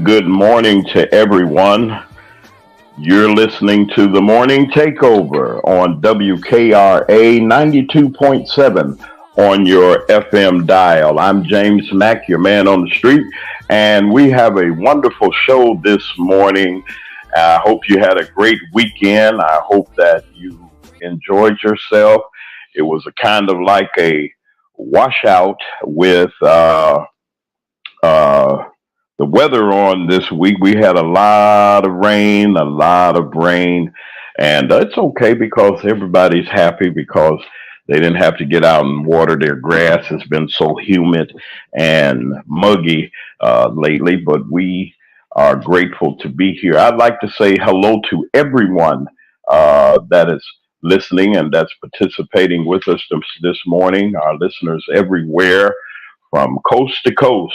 good morning to everyone. You're listening to the Morning Takeover on WKRA 92.7 on your FM dial. I'm James Mack, your man on the street, and we have a wonderful show this morning. I hope you had a great weekend. I hope that you enjoyed yourself. It was a kind of like a washout with uh, the weather on this week. We had a lot of rain, and it's okay because everybody's happy because they didn't have to get out and water their grass. It's been so humid and muggy lately, but we are grateful to be here. I'd like to say hello to everyone that is listening and that's participating with us this morning, our listeners everywhere from coast to coast.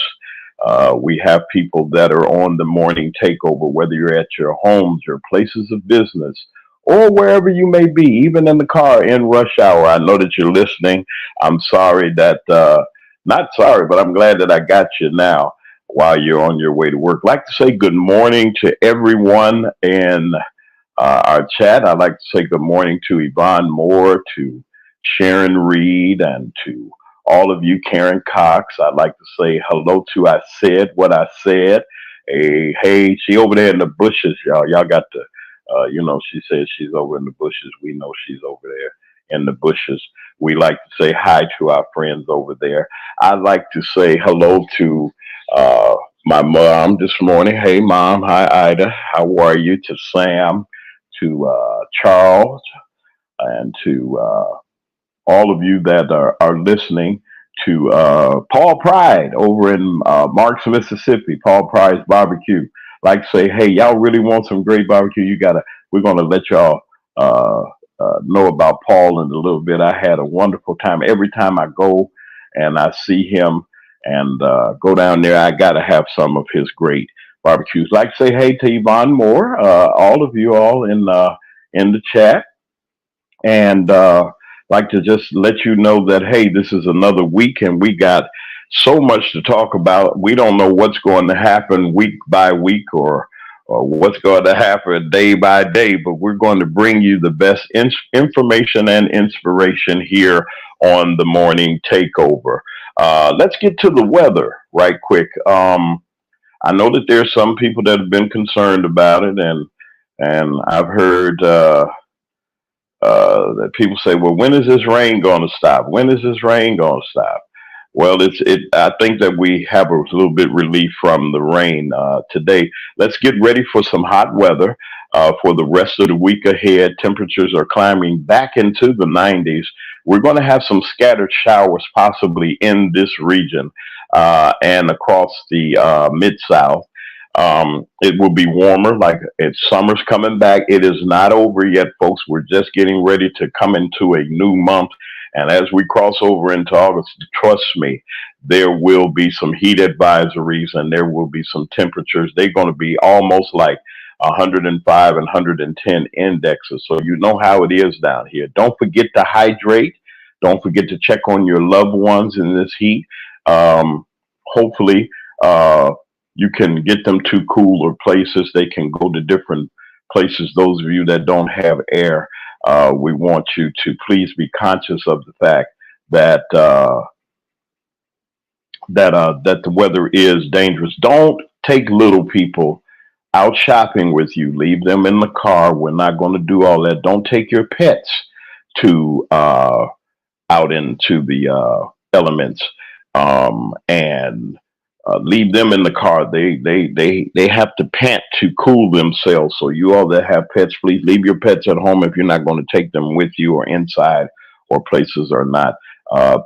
We have people that are on the morning takeover, whether you're at your homes, your places of business, or wherever you may be, even in the car in rush hour. I know that you're listening. I'm sorry that, not sorry, but I'm glad that I got you now while you're on your way to work. I'd like to say good morning to everyone in our chat. I'd like to say good morning to Yvonne Moore, to Sharon Reed, and to all of you, Karen Cox. I'd like to say hello to I Said What I Said. Hey, she over there in the bushes, y'all. Y'all got to, she says she's over in the bushes. We know she's over there in the bushes. We like to say hi to our friends over there. I'd like to say hello to my mom this morning. Hey, Mom. Hi, Ida. How are you? To Sam, to Charles, and to all of you that are listening, to Paul Pride over in Marks, Mississippi, Paul Pride's Barbecue. Like to say, hey, y'all really want some great barbecue? We're gonna let y'all know about Paul in a little bit. I had a wonderful time every time I go and I see him and go down there. I gotta have some of his great barbecues. Like to say, hey to Yvonne Moore, all of you all in the chat, and like to just let you know that hey, this is another week and we got so much to talk about. We don't know what's going to happen week by week or what's going to happen day by day, but we're going to bring you the best information and inspiration here on the morning takeover. Let's get to the weather right quick. I know that there's some people that have been concerned about it, and I've heard that people say, "Well, when is this rain going to stop? When is this rain going to stop?" Well, I think that we have a little bit relief from the rain today. Let's get ready for some hot weather for the rest of the week ahead. Temperatures are climbing back into the 90s. We're going to have some scattered showers possibly in this region and across the mid South. It will be warmer, like summer's coming back. It is not over yet, folks. We're just getting ready to come into a new month. And as we cross over into August, trust me, there will be some heat advisories and there will be some temperatures. They're going to be almost like 105 and 110 indexes. So you know how it is down here. Don't forget to hydrate. Don't forget to check on your loved ones in this heat. Hopefully, you can get them to cooler places. They can go to different places. Those of you that don't have air, we want you to please be conscious of the fact that that the weather is dangerous. Don't take little people out shopping with you. Leave them in the car. We're not going to do all that. Don't take your pets to out into the elements and leave them in the car. They have to pant to cool themselves. So you all that have pets, please leave your pets at home if you're not going to take them with you, or inside, or places are not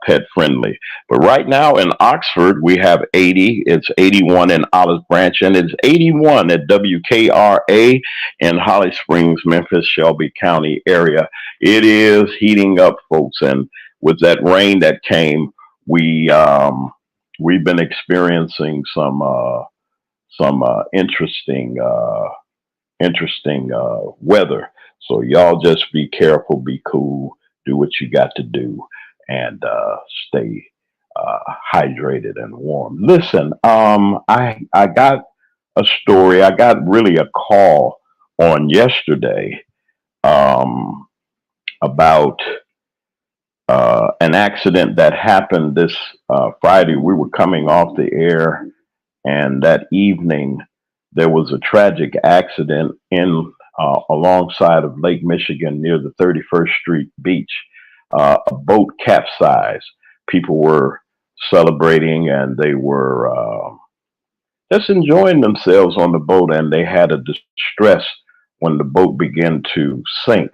pet friendly. But right now in Oxford, we have 80. It's 81 in Olive Branch, and it's 81 at WKRA in Holly Springs, Memphis, Shelby County area. It is heating up, folks, and with that rain that came, we've been experiencing some interesting weather. So y'all just be careful, be cool, do what you got to do, and stay hydrated and warm. Listen, I got a story. I got really a call on yesterday um, about an accident that happened this Friday. We were coming off the air, and that evening there was a tragic accident in alongside of Lake Michigan near the 31st Street beach. A boat capsized. People were celebrating, and they were just enjoying themselves on the boat, and they had a distress when the boat began to sink.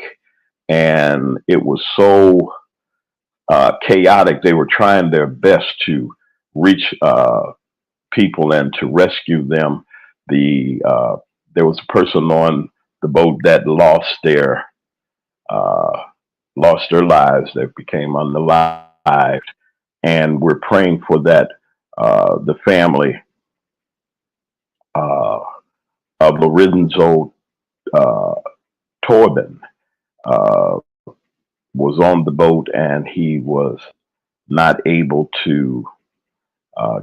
And it was so chaotic. They were trying their best to reach people and to rescue them. The There was a person on the boat that uh, lost their lives. They became unalived, and we're praying for that. The family uh, of Lorenzo uh, Torben uh, was on the boat, and he was not able to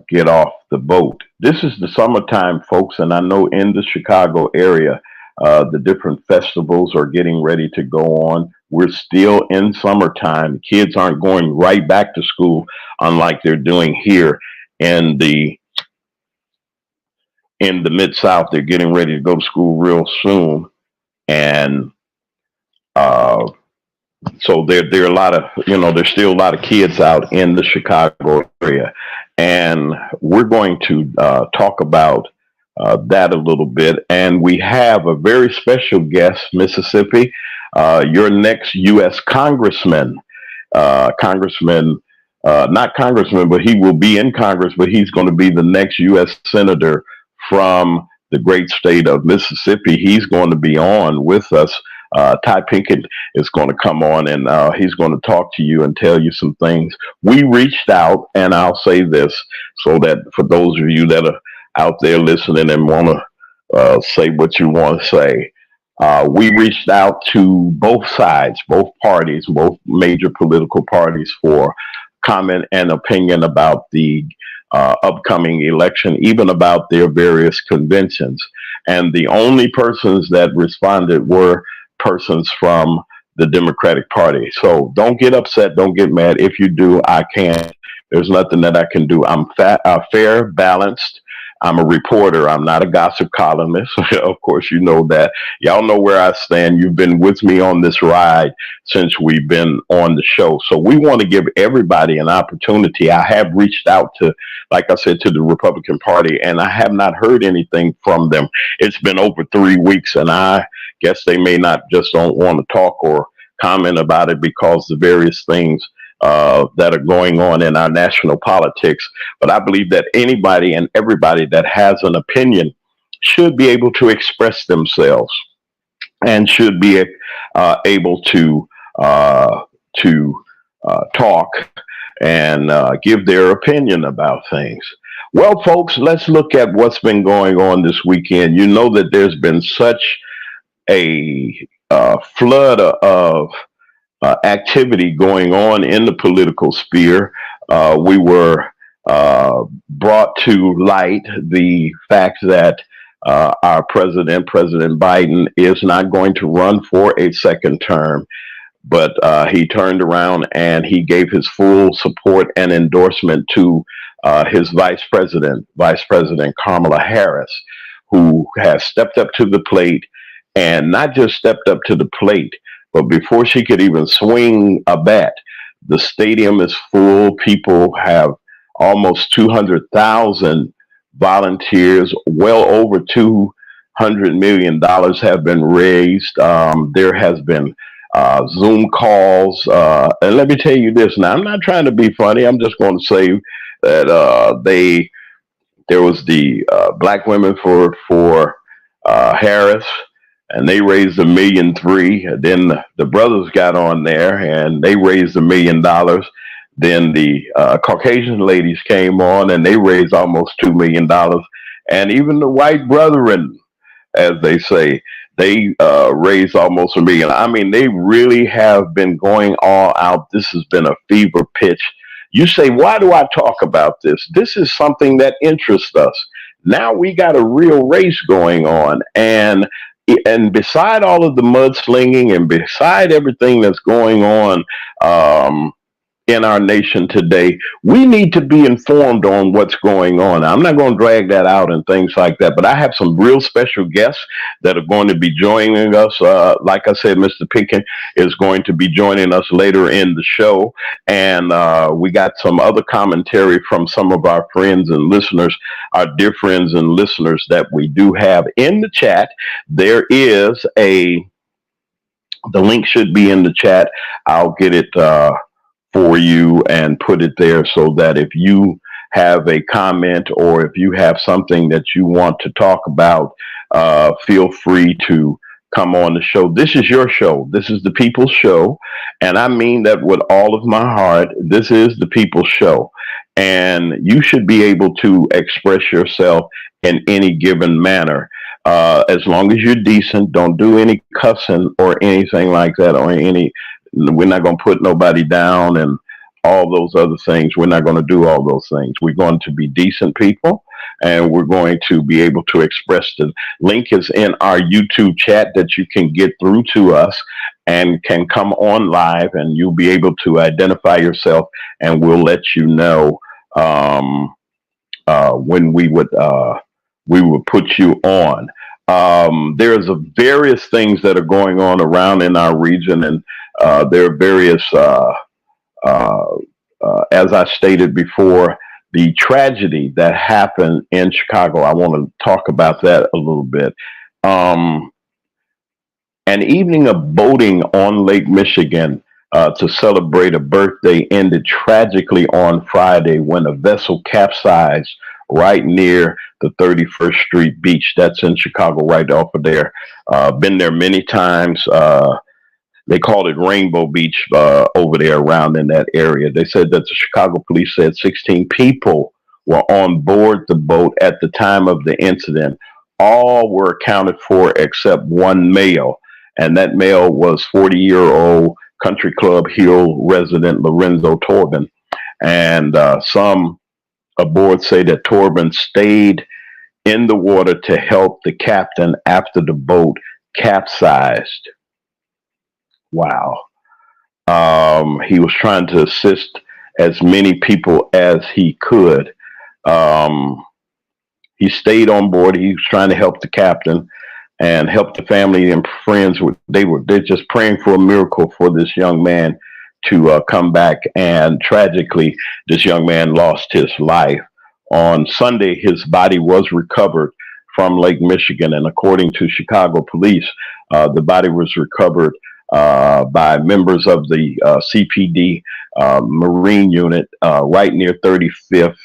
get off the boat. This is the summertime, folks, and I know in the Chicago area, the different festivals are getting ready to go on. We're still in summertime. Kids aren't going right back to school, unlike they're doing here in the mid South. They're getting ready to go to school real soon, and uh, so there are a lot of there's still a lot of kids out in the Chicago area, and we're going to talk about that a little bit. And we have a very special guest, Mississippi, your next U.S. congressman, congressman. Not congressman, but he will be in Congress, but he's going to be the next U.S. senator from the great state of Mississippi. He's going to be on with us. Ty Pinkins is going to come on, and he's going to talk to you and tell you some things. We reached out, and I'll say this so that for those of you that are out there listening and want to say what you want to say, we reached out to both sides, both parties, both major political parties for comment and opinion about the upcoming election, even about their various conventions. And the only persons that responded were persons from the Democratic Party. So don't get upset. Don't get mad. If you do, I can't. There's nothing that I can do. I'm fair, balanced. I'm a reporter. I'm not a gossip columnist. Of course, you know that. Y'all know where I stand. You've been with me on this ride since we've been on the show. So we want to give everybody an opportunity. I have reached out to, like I said, to the Republican Party, and I have not heard anything from them. It's been over 3 weeks, and I guess they may not just don't want to talk or comment about it because the various things that are going on in our national politics. But I believe that anybody and everybody that has an opinion should be able to express themselves and should be able to talk and give their opinion about things. Well, folks, let's look at what's been going on this weekend. You know that there's been such a flood of activity going on in the political sphere. We were brought to light the fact that our President Biden, is not going to run for a second term, but he turned around and he gave his full support and endorsement to his Vice President Kamala Harris, who has stepped up to the plate, and not just stepped up to the plate, but before she could even swing a bat, the stadium is full. People have almost 200,000 volunteers. Well over $200 million have been raised. There has been Zoom calls. And let me tell you this. Now, I'm not trying to be funny. I'm just going to say that there was the Black Women for Harris, and they raised $1.3 million. Then the brothers got on there and they raised $1 million. Then the Caucasian ladies came on and they raised almost $2 million. And even the white brethren, as they say, they raised almost $1 million. I mean, they really have been going all out. This has been a fever pitch. You say, why do I talk about this? This is something that interests us. Now we got a real race going on, and beside all of the mudslinging and beside everything that's going on, um, in our nation today, we need to be informed on what's going on. I'm not going to drag that out and things like that, but I have some real special guests that are going to be joining us. Like I said, Mr. Pinkins is going to be joining us later in the show, and we got some other commentary from some of our friends and listeners, our dear friends and listeners that we do have in the chat. There is the link should be in the chat. I'll get it for you and put it there so that if you have a comment or if you have something that you want to talk about, feel free to come on the show. This is your show. This is the people's show. And I mean that with all of my heart. This is the people's show. And you should be able to express yourself in any given manner. As long as you're decent, don't do any cussing or anything like that, or any. We're not going to put nobody down and all those other things. We're not going to do all those things. We're going to be decent people, and we're going to be able to express. The link is in our YouTube chat that you can get through to us and can come on live, and you'll be able to identify yourself, and we'll let you know when we would put you on. There's various things that are going on around in our region, and there are various, as I stated before, the tragedy that happened in Chicago. I want to talk about that a little bit. An evening of boating on Lake Michigan to celebrate a birthday ended tragically on Friday when a vessel capsized right near the 31st Street beach. That's in Chicago, right off of there. Been there many times. They called it Rainbow Beach over there around in that area. They said that the Chicago police said 16 people were on board the boat at the time of the incident. All were accounted for except one male, and that male was 40-year-old Country Club Hill resident Lorenzo Torben. And some aboard say that Torben stayed in the water to help the captain after the boat capsized. Wow. He was trying to assist as many people as he could. He stayed on board. He was trying to help the captain and help the family and friends. They're just praying for a miracle for this young man to come back. And tragically, this young man lost his life. On Sunday, his body was recovered from Lake Michigan, and according to Chicago police, the body was recovered by members of the CPD Marine Unit right near 31st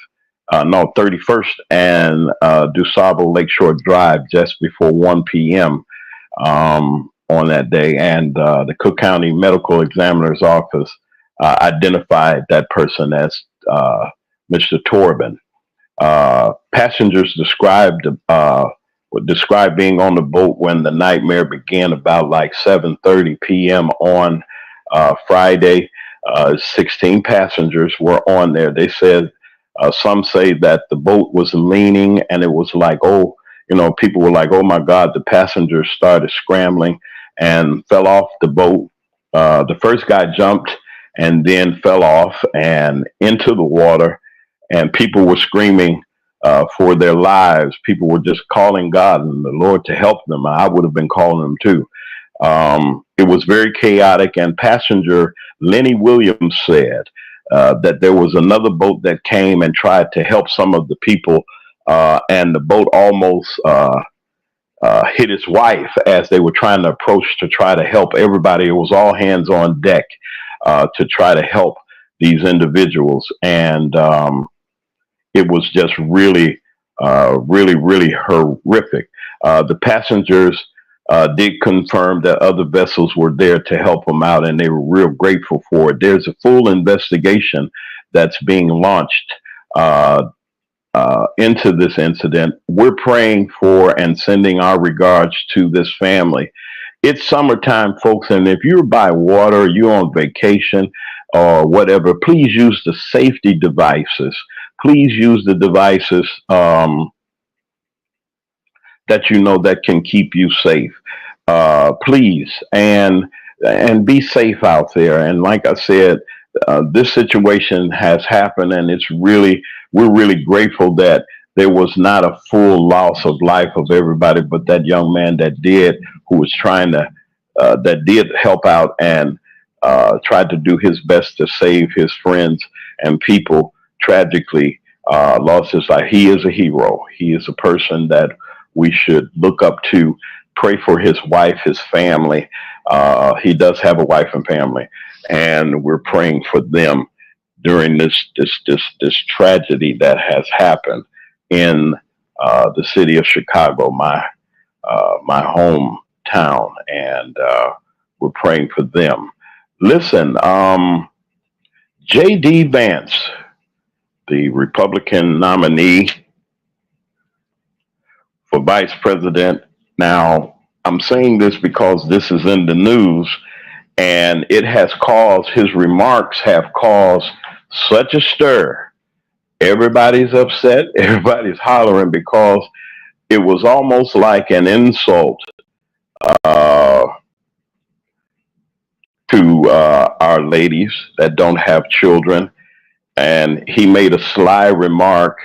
and DuSable Lakeshore Drive just before 1 p.m. On that day. And the Cook County Medical Examiner's Office identified that person as Mr. Torben. Passengers described being on the boat when the nightmare began about like 7:30 p.m. on Friday. 16 passengers were on there. They said some say that the boat was leaning, and it was like, people were like, oh my God, the passengers started scrambling and fell off the boat. The first guy jumped and then fell off and into the water, and people were screaming for their lives. People were just calling God and the Lord to help them. I would have been calling them too. It was very chaotic, and passenger Lenny Williams said that there was another boat that came and tried to help some of the people, and the boat almost hit his wife as they were trying to approach to try to help everybody. It was all hands on deck to try to help these individuals, and it was just really, really horrific. The passengers did confirm that other vessels were there to help them out, and they were real grateful for it. There's a full investigation that's being launched into this incident. We're praying for and sending our regards to this family. It's summertime, folks, and if you're by water, you're on vacation or whatever, please use the safety devices. Please use the devices that you know that can keep you safe. Please, and be safe out there. And like I said, this situation has happened, and we're really grateful that there was not a full loss of life of everybody, but that young man that did, who was trying to, that did help out and tried to do his best to save his friends and people, tragically lost his life. He is a hero. He is a person that we should look up to. Pray for his wife, his family. He does have a wife and family, and we're praying for them during this tragedy that has happened in the city of Chicago, my hometown, and we're praying for them. Listen, J.D. Vance, the Republican nominee for vice president. Now, I'm saying this because this is in the news, and his remarks have caused such a stir. Everybody's upset. Everybody's hollering because it was almost like an insult to our ladies that don't have children. And he made a sly remark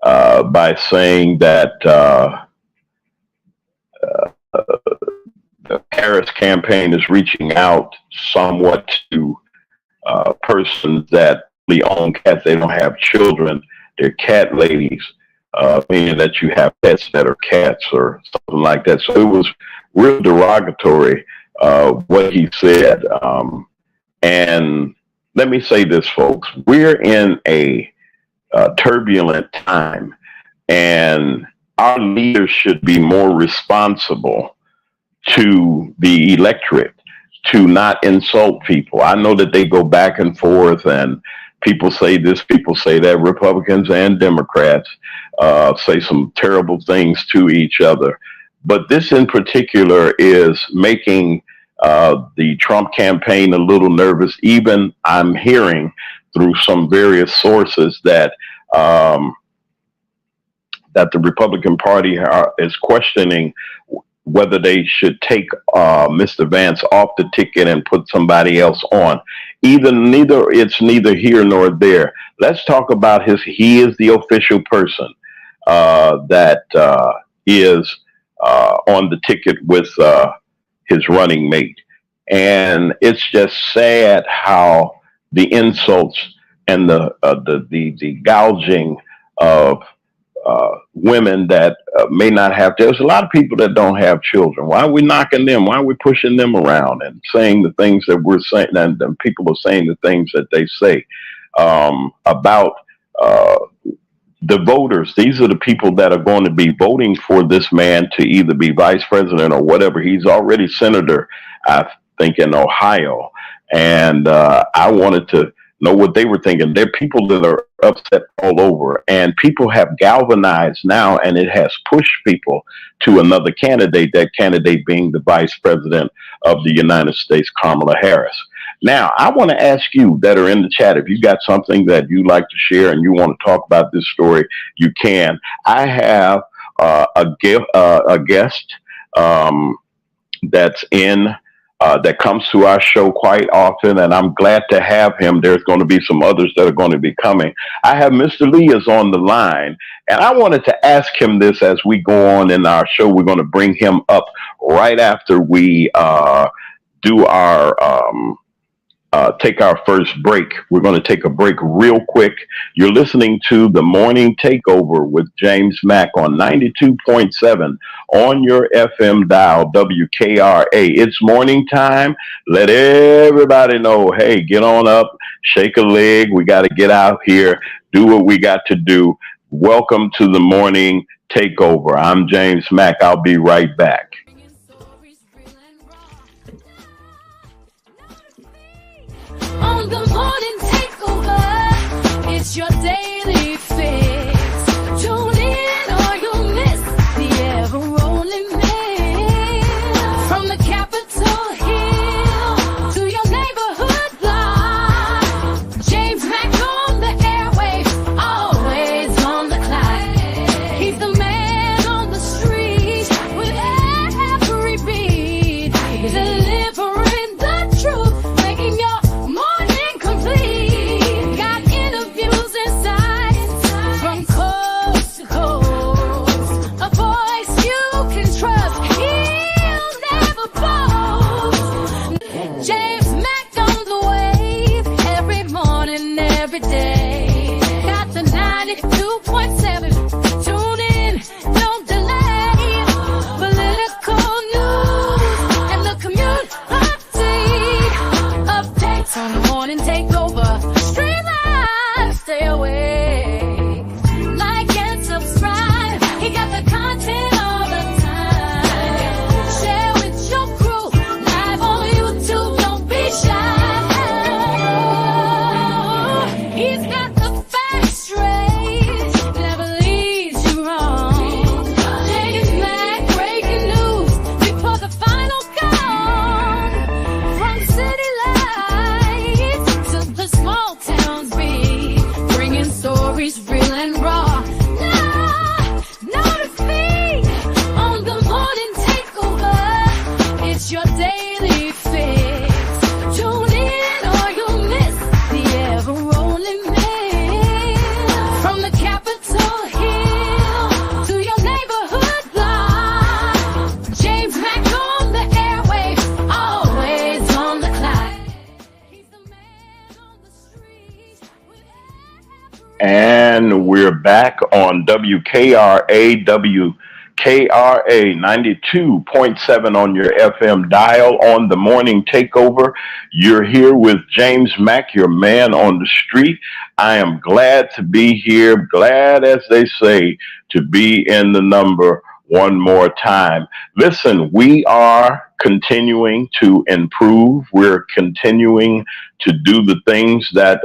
by saying that the Harris campaign is reaching out somewhat to persons that only own cats. They don't have children. They're cat ladies, meaning that you have pets that are cats or something like that. So it was real derogatory what he said. And let me say this, folks. We're in a turbulent time, and our leaders should be more responsible to the electorate, to not insult people. I know that they go back and forth, and people say this, people say that. Republicans and Democrats say some terrible things to each other. But this in particular is making the Trump campaign a little nervous. Even I'm hearing through some various sources that that the Republican Party is questioning whether they should take Mr. Vance off the ticket and put somebody else on. It's neither here nor there. Let's talk about he is the official person that is on the ticket with his running mate. And it's just sad how the insults and the gouging of women that may not have. There's a lot of people that don't have children. Why are we knocking them? Why are we pushing them around and saying the things that we're saying, and people are saying the things that they say about the voters? These are the people that are going to be voting for this man to either be vice president or whatever. He's already senator, I think, in Ohio. And I wanted to know what they were thinking. There are people that are upset all over, and people have galvanized now, and it has pushed people to another candidate, that candidate being the vice president of the United States, Kamala Harris. Now, I want to ask you that are in the chat, if you got something that you like to share and you want to talk about this story, you can. I have a guest that's in that comes to our show quite often, and I'm glad to have him. There's going to be some others that are going to be coming. I have Mr. Lee is on the line, and I wanted to ask him this as we go on in our show. We're going to bring him up right after we do our take our first break. We're going to take a break real quick. You're listening to The Morning Takeover with James Mack on 92.7 on your FM dial, WKRA. It's morning time. Let everybody know, hey, get on up, shake a leg. We got to get out here, do what we got to do. Welcome to The Morning Takeover. I'm James Mack. I'll be right back. On the morning takeover, it's your daily fix. Tune in or you'll miss the ever-rolling mix. From the Capitol Hill to your neighborhood block, James Mack on the airwaves, always on the clock. He's the man on the street. It's your daily fix. Tune in or you'll miss the ever rolling mix. From the Capitol Hill to your neighborhood block. James Mack on the airwaves, always on the clock. He's the man on the street with And we're back on WKRA 92.7 on your FM dial on the morning takeover. You're here with James Mack, your man on the street. I am glad to be here, glad, as they say, to be in the number one more time. Listen, we are continuing to improve. We're continuing to do the things that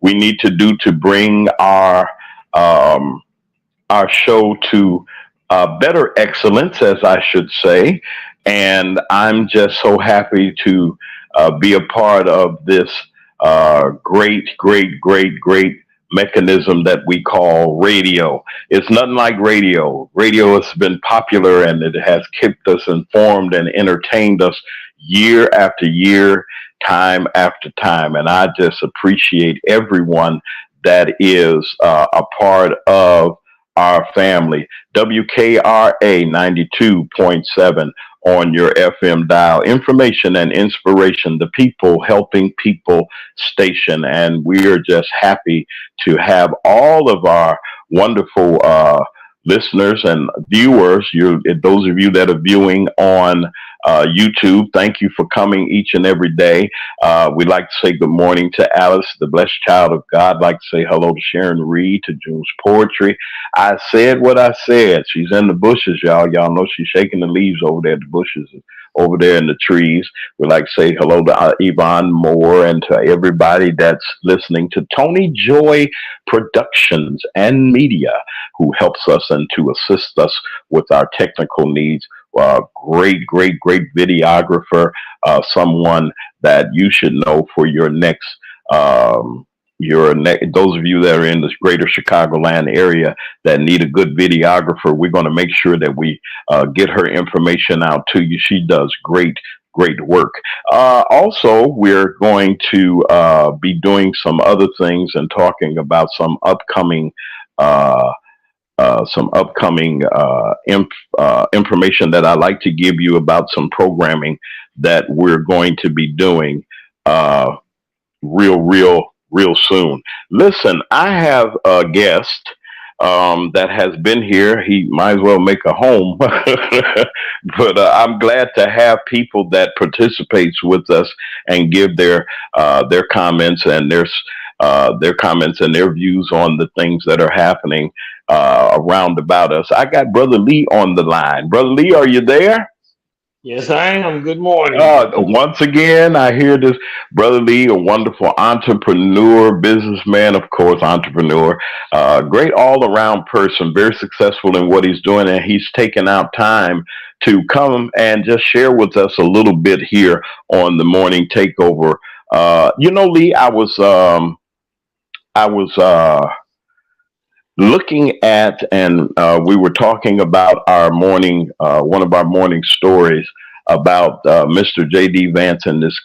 we need to do to bring um, our show to better excellence, as I should say. And I'm just so happy to be a part of this great mechanism that we call radio. It's nothing like radio. Radio has been popular and it has kept us informed and entertained us year after year, time after time. And I just appreciate everyone that is a part of our family. WKRA 92.7 on your FM dial. Information and inspiration, the people helping people station. And we are just happy to have all of our wonderful listeners and viewers. Those of you that are viewing on YouTube, thank you for coming each and every day. We'd like to say good morning to Alice, the blessed child of God. I'd like to say hello to Sharon Reed, to June's Poetry. I said what I said. She's in the bushes, y'all. Y'all know she's shaking the leaves over there, the bushes, over there in the trees. We'd like to say hello to Yvonne Moore and to everybody that's listening to Tony Joy Productions and Media, who helps us and to assist us with our technical needs. Great videographer, someone that you should know for um, those of you that are in this greater Chicagoland area that need a good videographer. We're going to make sure that we get her information out to you. She does great work. Also, we're going to be doing some other things and talking about uh, some upcoming information that I like to give you about some programming that we're going to be doing uh, real soon. Listen, I have a guest that has been here. He might as well make a home, but I'm glad to have people that participates with us and give their comments and their comments and their views on the things that are happening around about us. I got Brother Lee on the line. Brother Lee, are you there? Yes, I am. Good morning. Once again, I hear this. Brother Lee, a wonderful entrepreneur, businessman, of course, entrepreneur, great all around person, very successful in what he's doing. And he's taken out time to come and just share with us a little bit here on the morning takeover. Lee, I was looking at, and we were talking about our one of our morning stories about Mr. J.D. Vance and this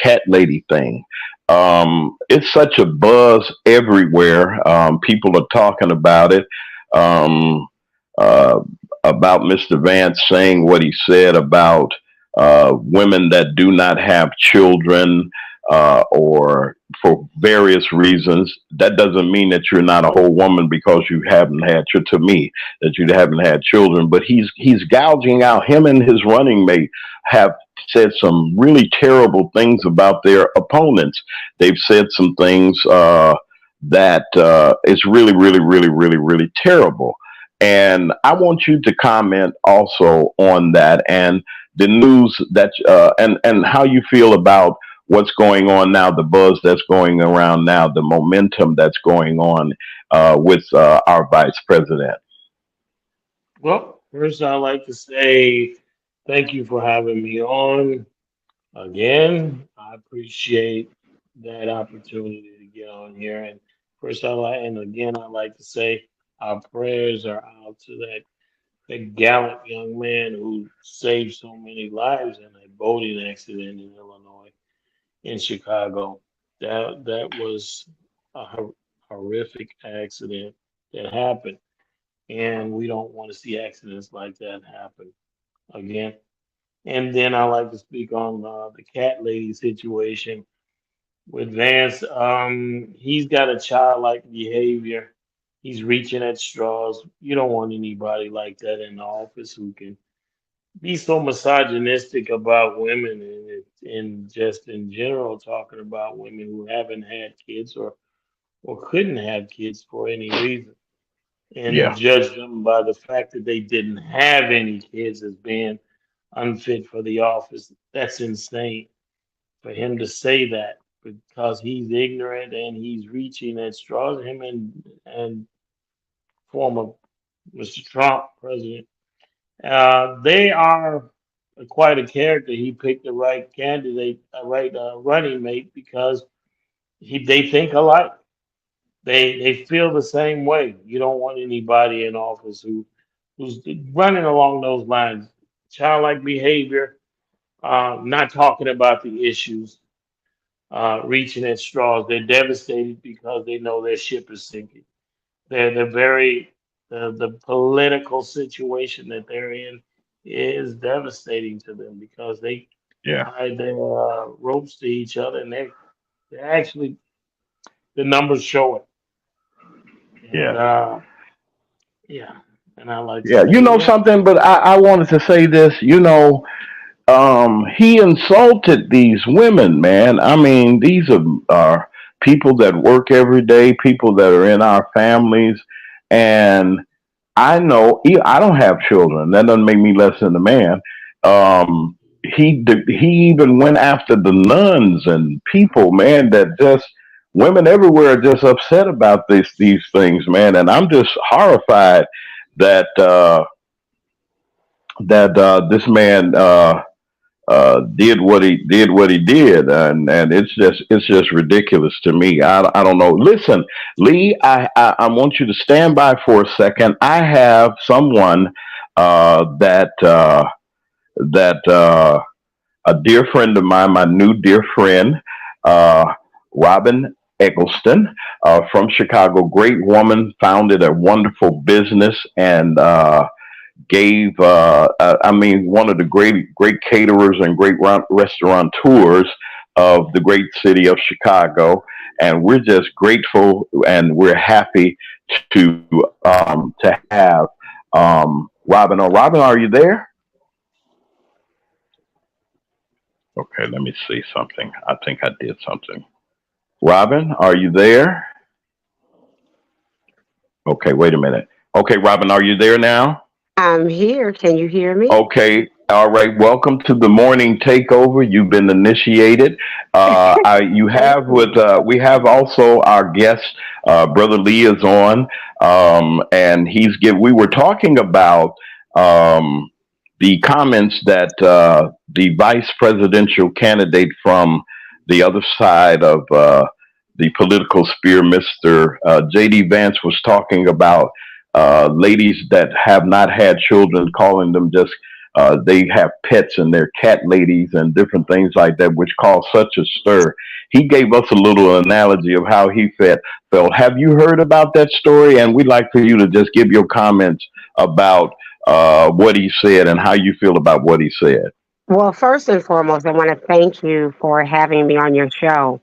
cat lady thing. It's such a buzz everywhere. People are talking about it, um, uh, about Mr. Vance saying what he said about women that do not have children, or for various reasons. That doesn't mean that you're not a whole woman because you haven't had to me that you haven't had children. But he's gouging out. Him and his running mate have said some really terrible things about their opponents. They've said some things that is really terrible. And I want you to comment also on that and the news that and how you feel about what's going on now, the buzz that's going around now, the momentum that's going on with our vice president. Well, first, I'd like to say thank you for having me on again. I appreciate that opportunity to get on here. And again, I'd like to say our prayers are out to that a gallant young man who saved so many lives in a boating accident in Illinois, in Chicago. That was a horrific accident that happened, and we don't want to see accidents like that happen again. And then I like to speak on the cat lady situation with Vance. He's got a childlike behavior. He's reaching at straws. You don't want anybody like that in the office who can be so misogynistic about women and just in general talking about women who haven't had kids or couldn't have kids for any reason and Yeah, judge them by the fact that they didn't have any kids as being unfit for the office. That's insane for him to say that because he's ignorant and he's reaching at straws. Him and former Mr. Trump, president, they are quite a character. He picked the right candidate, a right running mate because they think alike. They feel the same way. You don't want anybody in office who's running along those lines. Childlike behavior, not talking about the issues, reaching at straws. They're devastated because they know their ship is sinking. They're very the political situation that they're in is devastating to them because they yeah, tied their ropes to each other and they're actually the numbers show it. And yeah, yeah, and I like to yeah. You say, know yeah, something, but I wanted to say this. He insulted these women, man. I mean, these are people that work every day, people that are in our families, and I know I don't have children. That doesn't make me less than a man. He even went after the nuns and people, man. That just women everywhere are just upset about these things, man. And I'm just horrified that this man did what he did, and it's just ridiculous to me. I don't know. Listen, Lee, I want you to stand by for a second. I have someone that a dear friend of mine, my new dear friend, uh, Robin Eggleston from Chicago, great woman, founded a wonderful business and gave I mean one of the great caterers and great restaurateurs of the great city of Chicago, and we're just grateful and we're happy to have Robin. Oh, Robin, are you there? Okay, let me see something. I think I did something. Robin, are you there? Okay, wait a minute. Okay, Robin, are you there now? I'm here. Can you hear me? Okay. All right. Welcome to the morning takeover. You've been initiated. You Thank have you. we have also our guest, Brother Lee is on, and we were talking about um, the comments that the vice presidential candidate from the other side of the political sphere, Mr. J.D. Vance, was talking about ladies that have not had children, calling them just they have pets and they're cat ladies and different things like that, which caused such a stir. He gave us a little analogy of how he felt. Have you heard about that story? And we'd like for you to just give your comments about what he said and how you feel about what he said. Well, first and foremost, I want to thank you for having me on your show.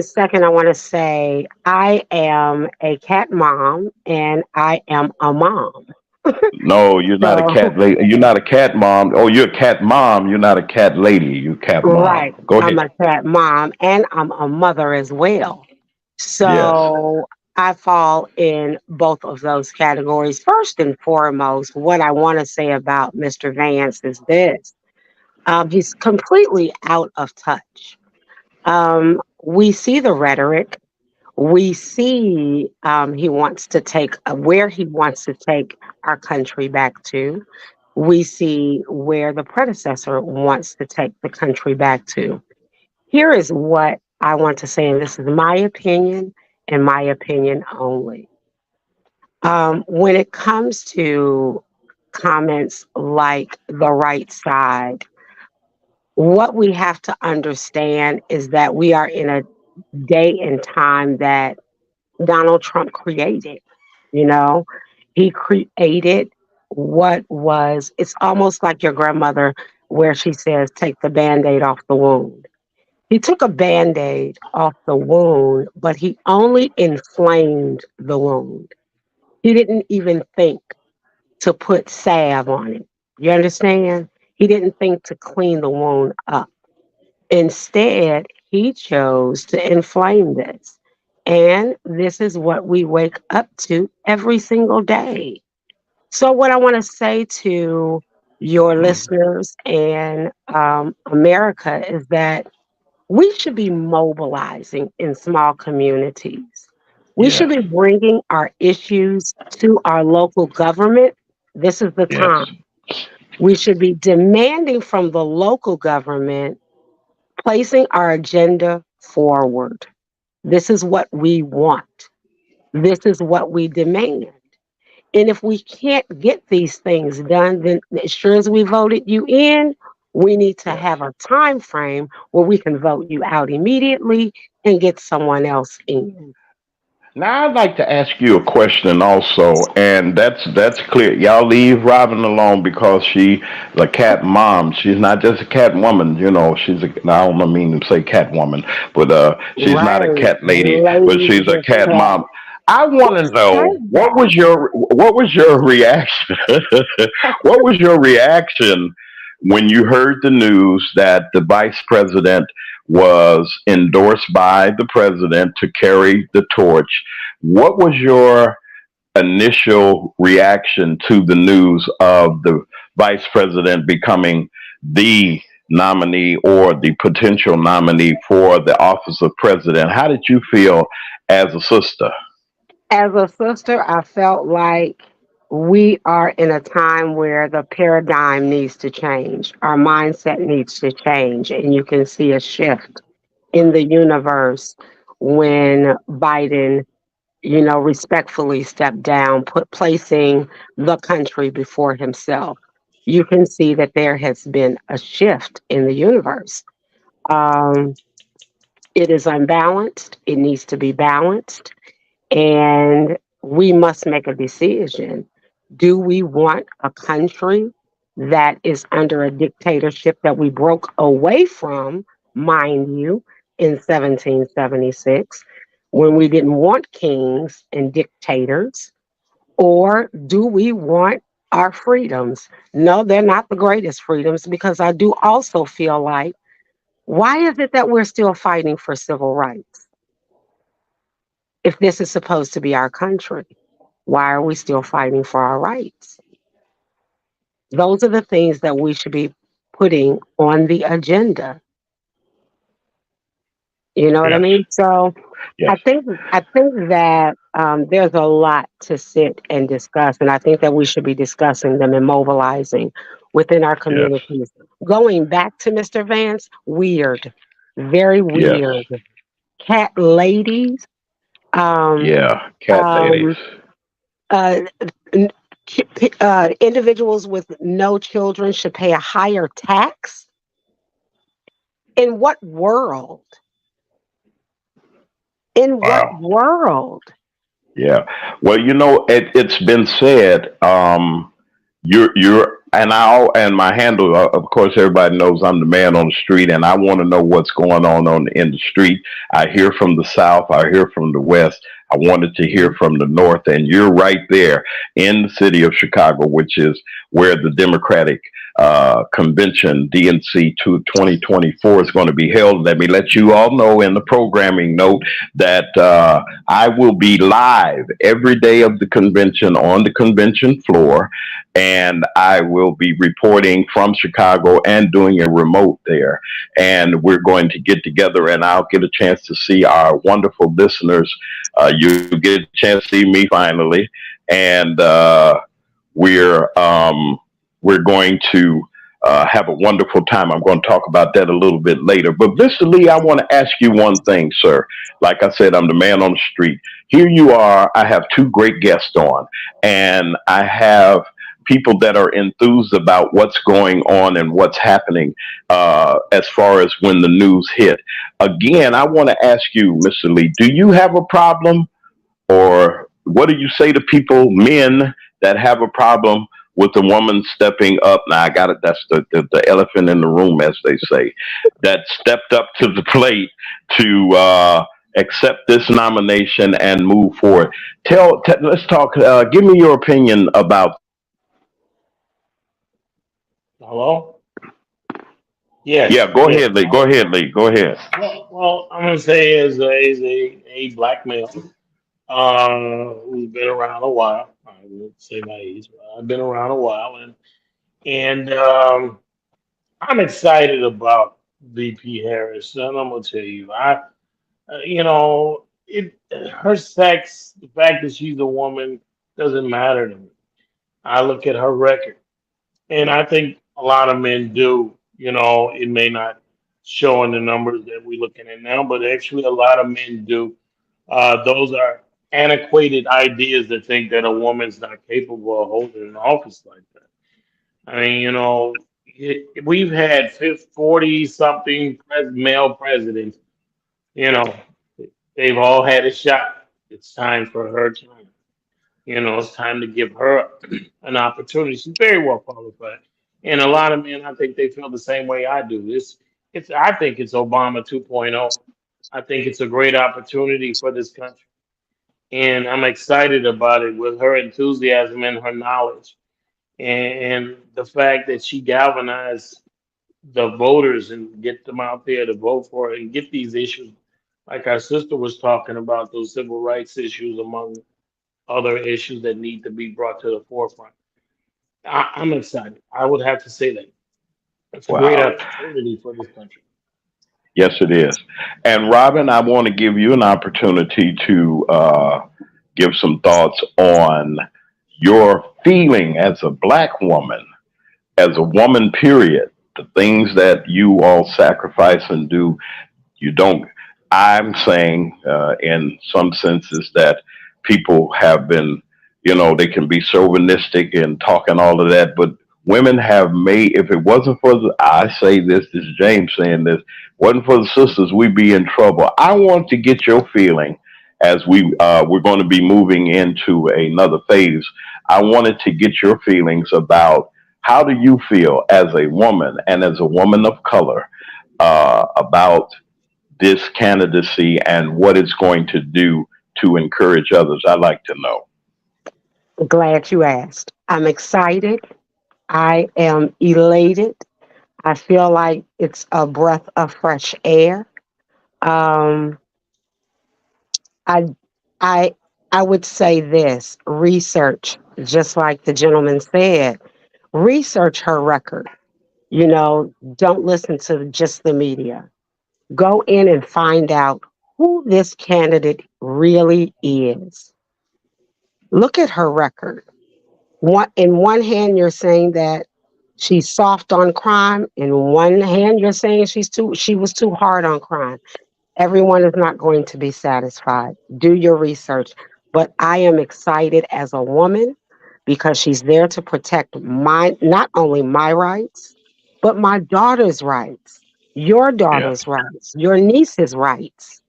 Second, I want to say I am a cat mom and I am a mom. No, you're not a So, cat lady. You're not a cat mom. Oh, you're a cat mom. You're not a cat lady. You're a cat mom. right, Go I'm ahead. a cat mom and I'm a mother as well. Yes. So, I fall in both of those categories. First and foremost, what I want to say about Mr. Vance is this. He's completely out of touch. We see the rhetoric. We see he wants to take where he wants to take our country back to. We see where the predecessor wants to take the country back to. Here is what I want to say, and this is my opinion and my opinion only. When it comes to comments like the right side. What we have to understand is that we are in a day and time that Donald Trump created. You know, he created what was, it's almost like your grandmother, where she says, take the band aid off the wound. He took a band aid off the wound, but he only inflamed the wound. He didn't even think to put salve on it. You understand? He didn't think to clean the wound up. Instead, he chose to inflame this. And this is what we wake up to every single day. So, what I want to say to your listeners and America is that we should be mobilizing in small communities. We should Yes. be bringing our issues to our local government. This is the Yes. time. We should be demanding from the local government, placing our agenda forward. This is what we want. This is what we demand. And if we can't get these things done, then as sure as we voted you in, we need to Yes. have a time frame where we can vote you out immediately and get someone else in. Now I'd like to ask you a question also, and that's clear. Y'all leave Robin alone because she's a cat mom. She's not just a cat woman, you know. She's a I don't mean to say cat woman, but she's not a Right. cat lady, but Lady she's a with cat cat. mom. I want Who to said know that? what was your reaction? What was your reaction when you heard the news that the vice president was endorsed by the president to carry the torch? What was your initial reaction to the news of the vice president becoming the nominee or the potential nominee for the office of president? How did you feel as a sister? As a sister, I felt like we are in a time where the paradigm needs to change. Our mindset needs to change. And you can see a shift in the universe when Biden, respectfully stepped down, placing the country before himself. You can see that there has been a shift in the universe. Um, it is unbalanced. It needs to be balanced. And we must make a decision. Do we want a country that is under a dictatorship that we broke away from, mind you, in 1776, when we didn't want kings and dictators? Or do we want our freedoms? No, they're not the greatest freedoms, because I do also feel like, why is it that we're still fighting for civil rights if this is supposed to be our country? Why are we still fighting for our rights? Those are the things that we should be putting on the agenda. You know what I Yes, mean? So I yes, think I think that there's a lot to sit and discuss, and I think that we should be discussing them and mobilizing within our yes, communities. Going back to Mr. Vance, weird, very yes, weird. Cat ladies, um, yeah, cat ladies. um, uh, n- individuals with no children should pay a higher tax. In what world? In what Wow. world? Yeah. Well, it's been said. You're and my handle. Of course, everybody knows I'm the man on the street, and I want to know what's going on in the street. I hear from the south. I hear from the west. I wanted to hear from the north, and you're right there in the city of Chicago, which is where the Democratic convention DNC 2024 is going to be held. Let me let you all know in the programming note that I will be live every day of the convention on the convention floor, and I will be reporting from Chicago and doing a remote there. And we're going to get together, and I'll get a chance to see our wonderful listeners. You get a chance to see me finally, and we're we're going to have a wonderful time. I'm going to talk about that a little bit later. But Mr. Lee, I want to ask you one thing, sir. Like I said, I'm the man on the street. Here you are. I have two great guests on, and I have people that are enthused about what's going on and what's happening as far as when the news hit. Again, I want to ask you, Mr. Lee, do you have a problem, or what do you say to people, men that have a problem with the woman stepping up? Now, I got it. That's the elephant in the room, as they say, that stepped up to the plate to accept this nomination and move forward. Let's talk. Give me your opinion about. Hello? Yeah, Yes, go yes. ahead, Lee. Go ahead, Lee. Go ahead. Well, I'm gonna say as a black male who's been around a while. I won't say my age, but I've been around a while, and I'm excited about VP Harris, and I'm gonna tell you, you know, it her sex, the fact that she's a woman doesn't matter to me. I look at her record. And I think a lot of men do. It may not show in the numbers that we're looking at now, but actually a lot of men do. Those are antiquated ideas that think that a woman's not capable of holding an office like that. I mean, we've had 40 something male presidents, you know, they've all had a shot. It's time for her time. It's time to give her an opportunity. She's very well qualified, and a lot of men, I think, they feel the same way I do. I think it's Obama 2.0. I think it's a great opportunity for this country, and I'm excited about it with her enthusiasm and her knowledge, and the fact that she galvanized the voters and get them out there to vote for it and get these issues, like our sister was talking about, those civil rights issues among other issues that need to be brought to the forefront. I'm excited. I would have to say that it's a great Wow. opportunity for this country. Yes, it is. And Robin, I want to give you an opportunity to give some thoughts on your feeling as a black woman, as a woman, period. The things that you all sacrifice and do, you don't. I'm saying, in some senses, that people have been, they can be chauvinistic and talking all of that, but women have made. If it wasn't for I say this is James saying this, wasn't for the sisters, we'd be in trouble. I want to get your feeling as we're going to be moving into another phase. I wanted to get your feelings about how do you feel as a woman and as a woman of color about this candidacy and what it's going to do to encourage others. I'd like to know. Glad you asked. I'm excited. I am elated. I feel like it's a breath of fresh air. Um, I, I, I would say this: research, just like the gentleman said, research her record. Don't listen to just the media. Go in and find out who this candidate really is. Look at her record. In one hand, you're saying that she's soft on crime. In one hand, you're saying she was too hard on crime. Everyone is not going to be satisfied. Do your research. But I am excited as a woman because she's there to protect not only my rights, but my daughter's rights, your Yeah, daughter's rights, your niece's rights,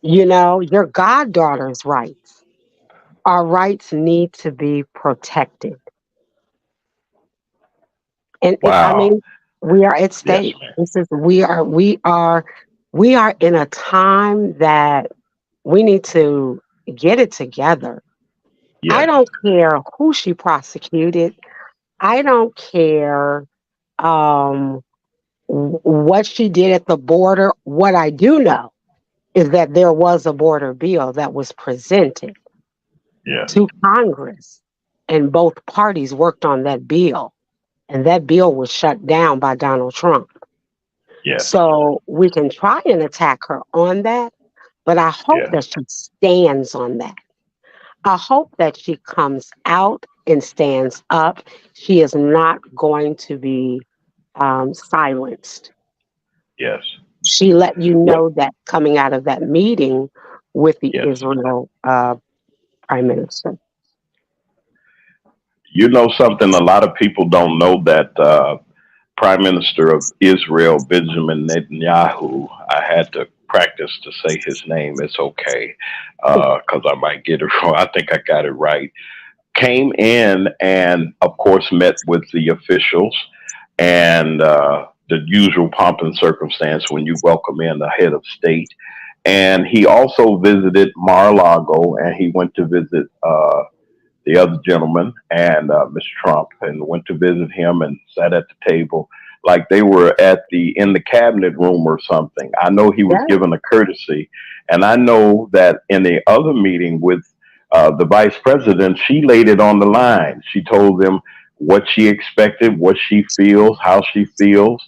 your goddaughter's rights. Our rights need to be protected. And I wow. mean, we are at Yes, stake. man. We are in a time that we need to get it together. I Yes, don't care who she prosecuted. I don't care um, what she did at the border. What I do know is that there was a border bill that was presented yes, to Congress, and both parties worked on that bill, and that bill was shut down by Donald Trump. yes, So we can try and attack her on that, but I hope yes, that she stands on that. I hope that she comes out and stands up. She is not going to be silenced. yes. She let you What? know that coming out of that meeting with the Yes, Israel prime minister. You know something? A lot of people don't know that Prime Minister of Israel, Benjamin Netanyahu, I had to practice to say his name. It's okay, because I might get it wrong. I think I got it right. Came in and, of course, met with the officials and the usual pomp and circumstance when you welcome in the head of state. And he also visited Mar-a-Lago, and he went to visit the other gentleman and Mr. Trump, and went to visit him and sat at the table like they were at the in the cabinet room or something. I know he was Yeah. given a courtesy, and I know that in the other meeting with the vice president, she laid it on the line. She told them what she expected, what she feels, how she feels,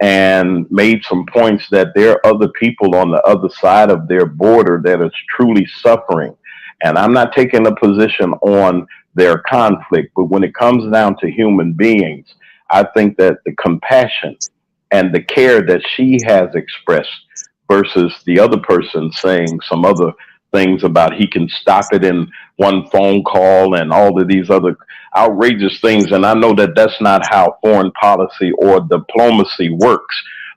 and made some points that there are other people on the other side of their border that is truly suffering. And I'm not taking a position on their conflict, but when it comes down to human beings, I think that the compassion and the care that she has expressed versus the other person saying some other things about he can stop it in one phone call and all of these other outrageous things. And I know that that's not how foreign policy or diplomacy works.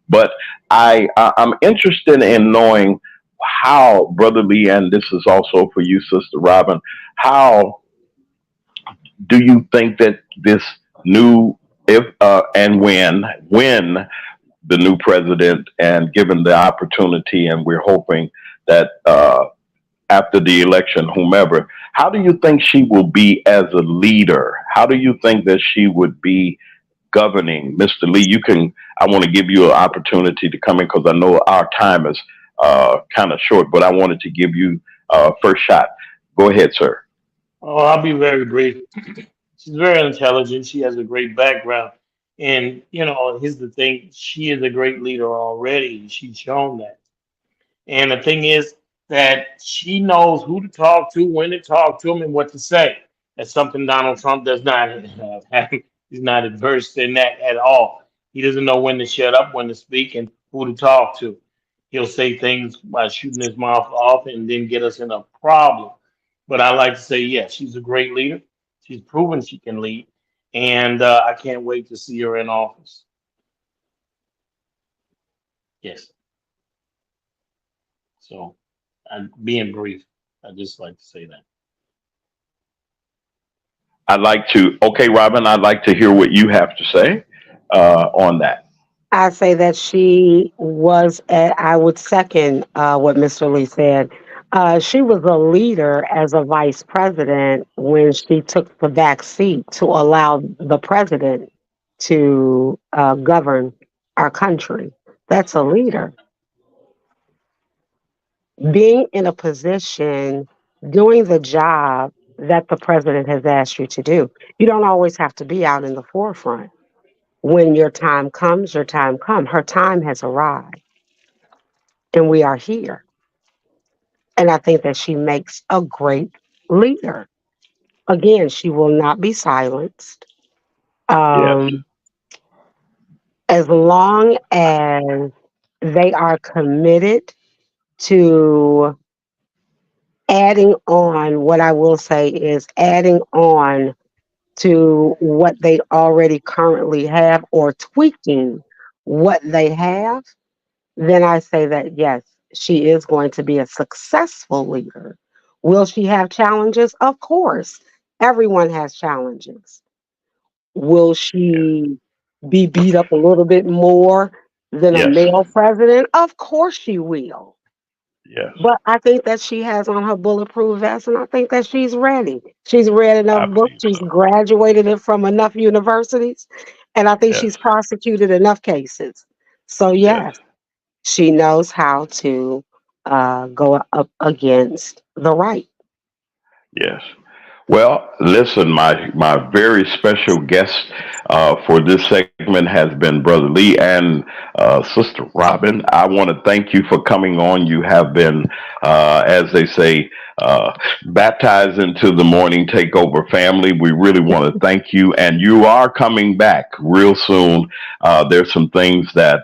But I'm interested in knowing how, Brother Lee, and this is also for you, Sister Robin, how do you think that this new, if and when the new president, and given the opportunity, and we're hoping that after the election, whomever, how do you think she will be as a leader? How do you think that she would be governing? Mr. Lee, you can, I want to give you an opportunity to come in because I know our time is kind of short, but I wanted to give you first shot. Go ahead, sir. Oh, I'll be very brief. She's very intelligent. She has a great background. And, here's the thing, she is a great leader already. She's shown that. And the thing is that she knows who to talk to, when to talk to them, and what to say. That's something Donald Trump does not have. He's not adverse in that at all. He doesn't know when to shut up, when to speak, and who to talk to. He'll say things by shooting his mouth off and then get us in a problem. But I like to say, yes, she's a great leader. She's proven she can lead. And I can't wait to see her in office. Yes. So, being brief, I just like to say that. I'd like to, okay, Robin, I'd like to hear what you have to say on that. I say that she was, I would second what Mr. Lee said. She was a leader as a vice president when she took the back seat to allow the president to govern our country. That's a leader. Being in a position, doing the job that the president has asked you to do. You don't always have to be out in the forefront. When your time comes, your time comes. Her time has arrived, and we are here. And I think that she makes a great leader. Again, she will not be silenced. Yes, Um, as long as they are committed to adding on, what I will say is adding on to what they already currently have or tweaking what they have, then I say that yes, she is going to be a successful leader. Will she have challenges? Of course. Everyone has challenges. Will she be beat up a little bit more than a yes, male president? Of course she will. yes, But I think that she has on her bulletproof vest, and I think that she's ready. She's read enough I books. believe She's so. graduated it from enough universities, and I think Yes, she's prosecuted enough cases. So yes. yes, she knows how to go up against the right. Yes. Well, listen, my very special guest for this segment has been Brother Lee and Sister Robin. I want to thank you for coming on. You have been, as they say, baptized into the morning takeover family. We really want to thank you, and you are coming back real soon. There's some things that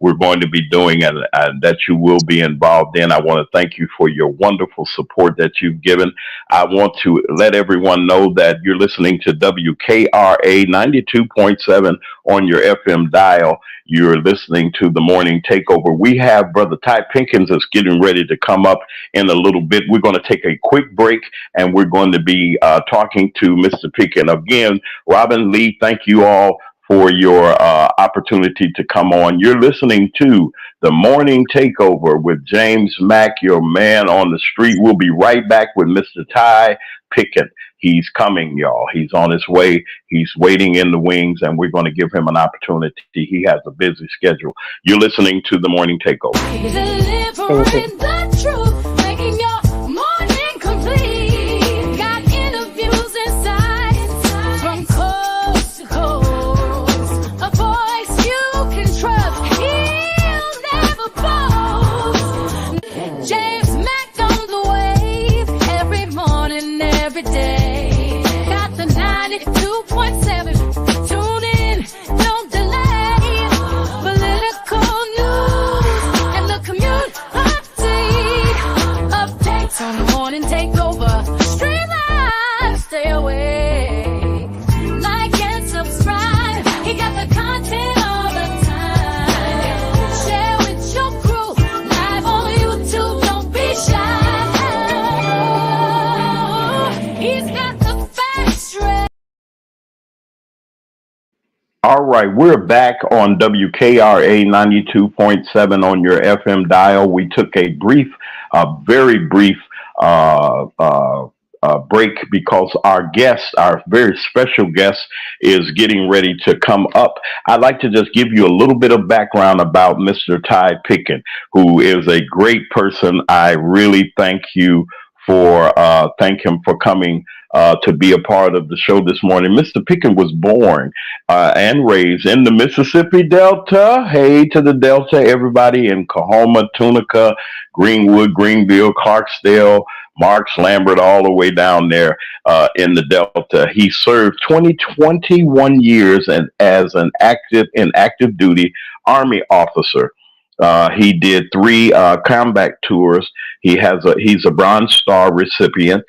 we're going to be doing and that you will be involved in. I want to thank you for your wonderful support that you've given. I want to let everyone know that you're listening to WKRA 92.7 on your FM dial. You're listening to the Morning Takeover. We have Brother Ty Pinkins that's getting ready to come up in a little bit. We're going to take a quick break and we're going to be talking to Mr. Pinkins. Again, Robin Lee, thank you all for your opportunity to come on. You're listening to the Morning Takeover with James Mack, your man on the street. We'll be right back with Mr. Ty Pinkins. He's coming, y'all. He's on his way. He's waiting in the wings, and we're going to give him an opportunity. He has a busy schedule. You're listening to the Morning Takeover. Delivering the truth, making your morning complete. Got interviews inside from coast to coast. A voice you can trust. He'll never boast. James Mack on the wave every morning, every day. Got the 92.7. Tune in, don't delay. Political news and the commute update. Updates on the morning takeover. Stream live, stay awake. Like and subscribe. He got the content all the time. Share with your crew. Live on YouTube, don't be shy. He's got the facts straight. All right, we're back on WKRA 92.7 on your FM dial. We took a very brief break because our guest, our very special guest, is getting ready to come up. I'd like to just give you a little bit of background about Mr. Ty Pinkins, who is a great person. I really thank him for coming to be a part of the show this morning. Mr. Pinkins was born and raised in the Mississippi Delta. Hey to the Delta, everybody in Coahoma, Tunica, Greenwood, Greenville, Clarksdale, Marks, Lambert, all the way down there in the Delta. He served 21 years as an active duty Army officer. He did 3 combat tours. He's a Bronze Star recipient.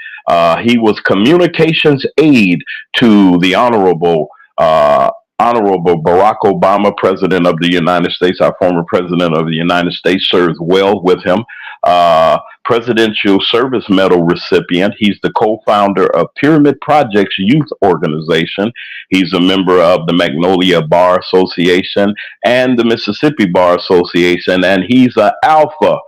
He was communications aide to the Honorable Barack Obama, President of the United States. Our former President of the United States served well with him. Presidential Service Medal recipient. He's the co-founder of Pyramid Projects Youth Organization. He's a member of the Magnolia Bar Association and the Mississippi Bar Association, and he's an alpha.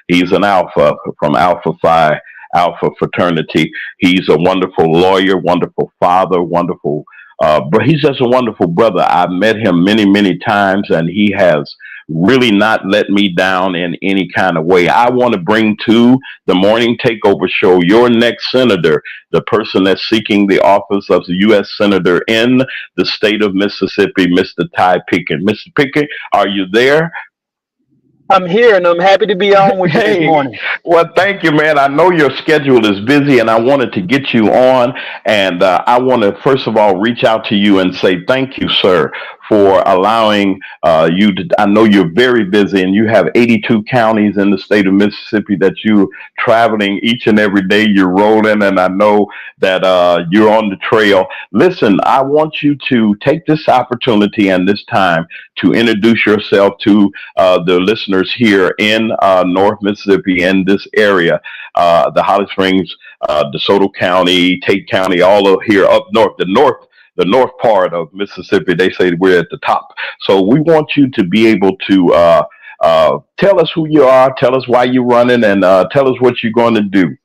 He's an alpha from Alpha Phi Alpha fraternity. He's a wonderful lawyer, wonderful father, wonderful. But he's just a wonderful brother. I've met him many, many times, and he has really not let me down in any kind of way. I want to bring to the Morning Takeover show your next senator, the person that's seeking the office of the U.S. Senator in the state of Mississippi, Mr. Ty Pinkins. Mr. Pinkins, are you there? I'm here and I'm happy to be on with you this morning. Well, thank you, man. I know your schedule is busy and I wanted to get you on. And I want to, first of all, reach out to you and say thank you, sir, for allowing you to. I know you're very busy and you have 82 counties in the state of Mississippi that you're traveling each and every day. You're rolling, and I know that you're on the trail. Listen, I want you to take this opportunity and this time to introduce yourself to the listeners here in North Mississippi, in this area, the Holly Springs, DeSoto County, Tate County, all of here up north, the north part of Mississippi. They say we're at the top. So we want you to be able to tell us who you are, tell us why you're running, and tell us what you're going to do.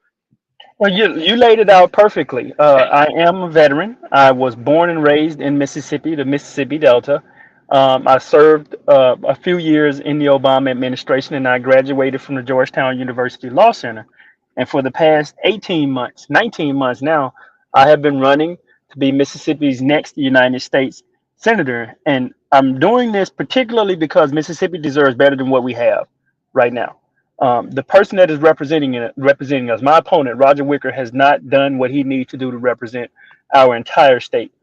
Well, you laid it out perfectly. I am a veteran. I was born and raised in Mississippi, the Mississippi Delta. I served a few years in the Obama administration, and I graduated from the Georgetown University Law Center. And for the past 19 months now, I have been running to be Mississippi's next United States Senator. And I'm doing this particularly because Mississippi deserves better than what we have right now. The person that is representing us, my opponent, Roger Wicker, has not done what he needs to do to represent our entire state,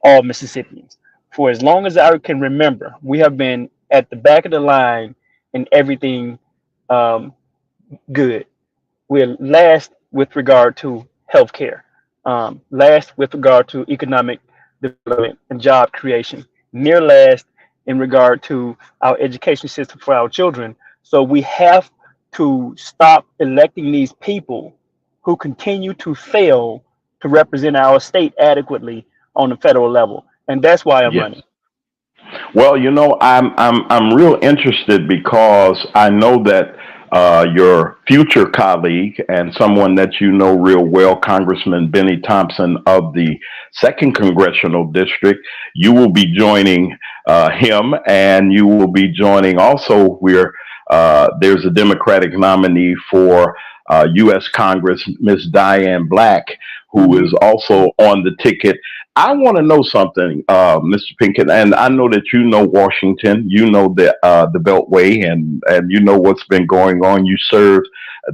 all Mississippians. For as long as I can remember, we have been at the back of the line in everything um, good. We're last with regard to healthcare, last with regard to economic development and job creation, near last in regard to our education system for our children. So we have to stop electing these people who continue to fail to represent our state adequately on the federal level. And that's why I'm Yes. running. Well, I'm real interested because I know that your future colleague and someone that you know real well, Congressman Benny Thompson of the Second Congressional District, you will be joining him, and you will be joining also. There's a Democratic nominee for U.S. Congress, Miss Diane Black, who Hmm. is also on the ticket. I want to know something, Mr. Pinkett, and I know that you know Washington, you know the Beltway, and you know what's been going on. You served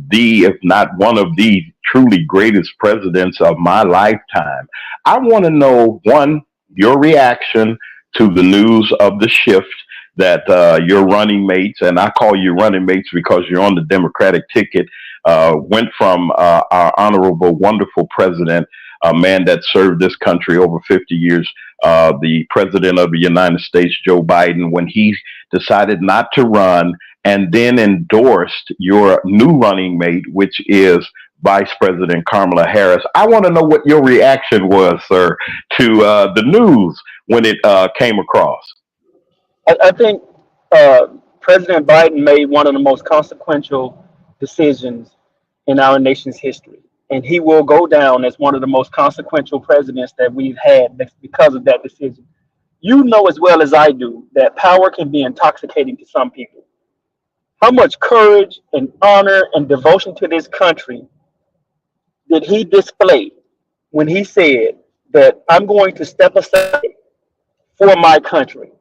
the, if not one of the truly greatest presidents of my lifetime. I want to know one, your reaction to the news of the shift that your running mates, and I call you running mates because you're on the Democratic ticket, went from our honorable, wonderful president, a man that served this country over 50 years, the president of the United States, Joe Biden, when he decided not to run and then endorsed your new running mate, which is Vice President Kamala Harris. I want to know what your reaction was, sir, to the news when it came across. I think uh, President Biden made one of the most consequential decisions in our nation's history. And he will go down as one of the most consequential presidents that we've had because of that decision. You know as well as I do that power can be intoxicating to some people. How much courage and honor and devotion to this country did he display when he said that I'm going to step aside for my country?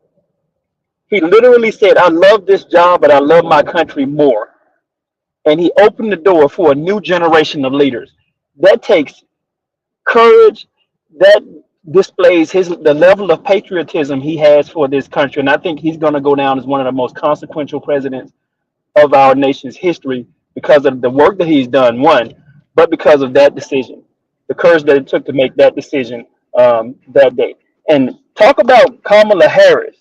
He literally said, I love this job, but I love my country more. And he opened the door for a new generation of leaders. That takes courage. That displays the level of patriotism he has for this country. And I think he's going to go down as one of the most consequential presidents of our nation's history because of the work that he's done, one, but because of that decision, the courage that it took to make that decision that day. And talk about Kamala Harris.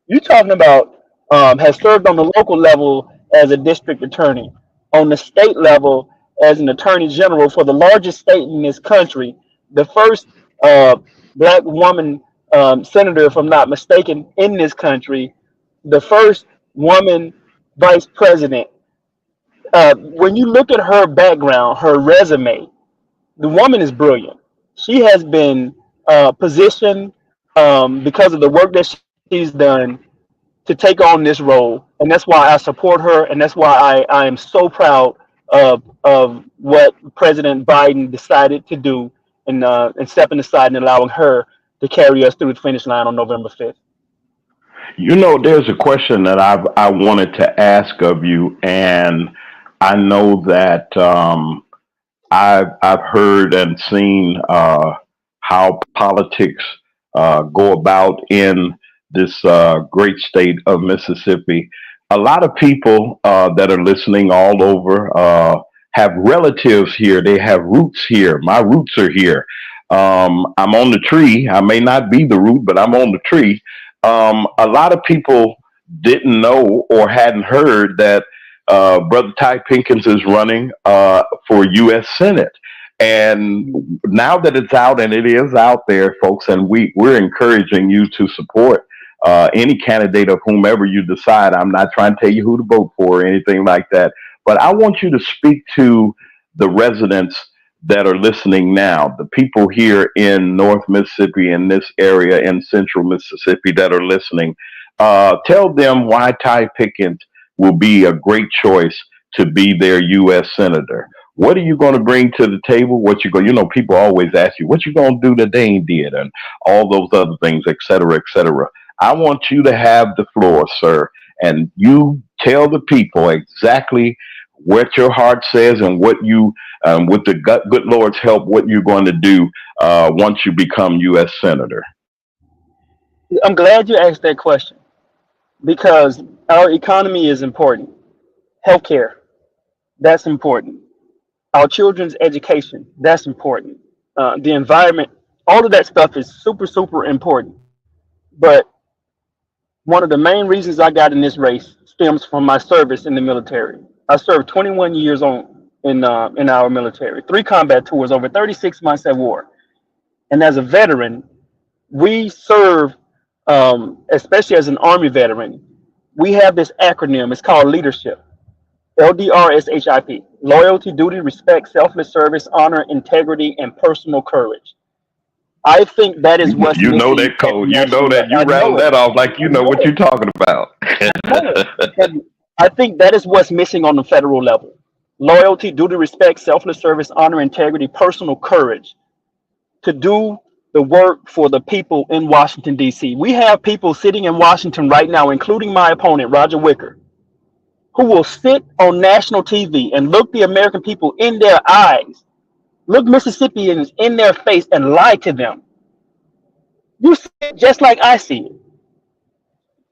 You talking about has served on the local level as a district attorney, on the state level as an attorney general for the largest state in this country, the first uh, black woman senator, if I'm not mistaken, in this country, the first woman vice president. When you look at her background, her resume, the woman is brilliant. She has been positioned because of the work that she's done to take on this role, and that's why I support her, and that's why I am so proud of what President Biden decided to do, and stepping aside and allowing her to carry us through the finish line on November 5th. You know, there's a question that I wanted to ask of you, and I know that I've heard and seen how politics go about in this great state of Mississippi. A lot of people that are listening all over have relatives here. They have roots here. My roots are here. I'm on the tree. I may not be the root, but I'm on the tree. A lot of people didn't know or hadn't heard that Brother Ty Pinkins is running for U.S. Senate. And now that it's out, and it is out there, folks, and we're encouraging you to support any candidate of whomever you decide. I'm not trying to tell you who to vote for or anything like that, but I want you to speak to the residents that are listening now, the people here in North Mississippi, in this area in Central Mississippi that are listening. Tell them why Ty Pickens will be a great choice to be their U.S. senator. What are you going to bring to the table? What you go? You know, people always ask you, "What you going to do that they ain't did?" and all those other things, et cetera, et cetera. I want you to have the floor, sir, and you tell the people exactly what your heart says and what you, with the good Lord's help, what you're going to do once you become U.S. senator. I'm glad you asked that question because our economy is important. Healthcare, that's important. Our children's education, that's important. The environment, all of that stuff is super, super important. But one of the main reasons I got in this race stems from my service in the military. I served 21 years in our military, 3 combat tours, over 36 months at war. And as a veteran, we serve, especially as an Army veteran, we have this acronym. It's called leadership. LDRSHIP: loyalty, duty, respect, selfless service, honor, integrity, and personal courage. I think that is what's You know missing that at the code. You know national that. level. You I rattle know it. that off like you I know know what it. you're talking about. I know it. And I think that is what's missing on the federal level. Loyalty, duty, respect, selfless service, honor, integrity, personal courage to do the work for the people in Washington, D.C. We have people sitting in Washington right now, including my opponent, Roger Wicker, who will sit on national TV and look the American people in their eyes, look Mississippians in their face and lie to them. You see it just like I see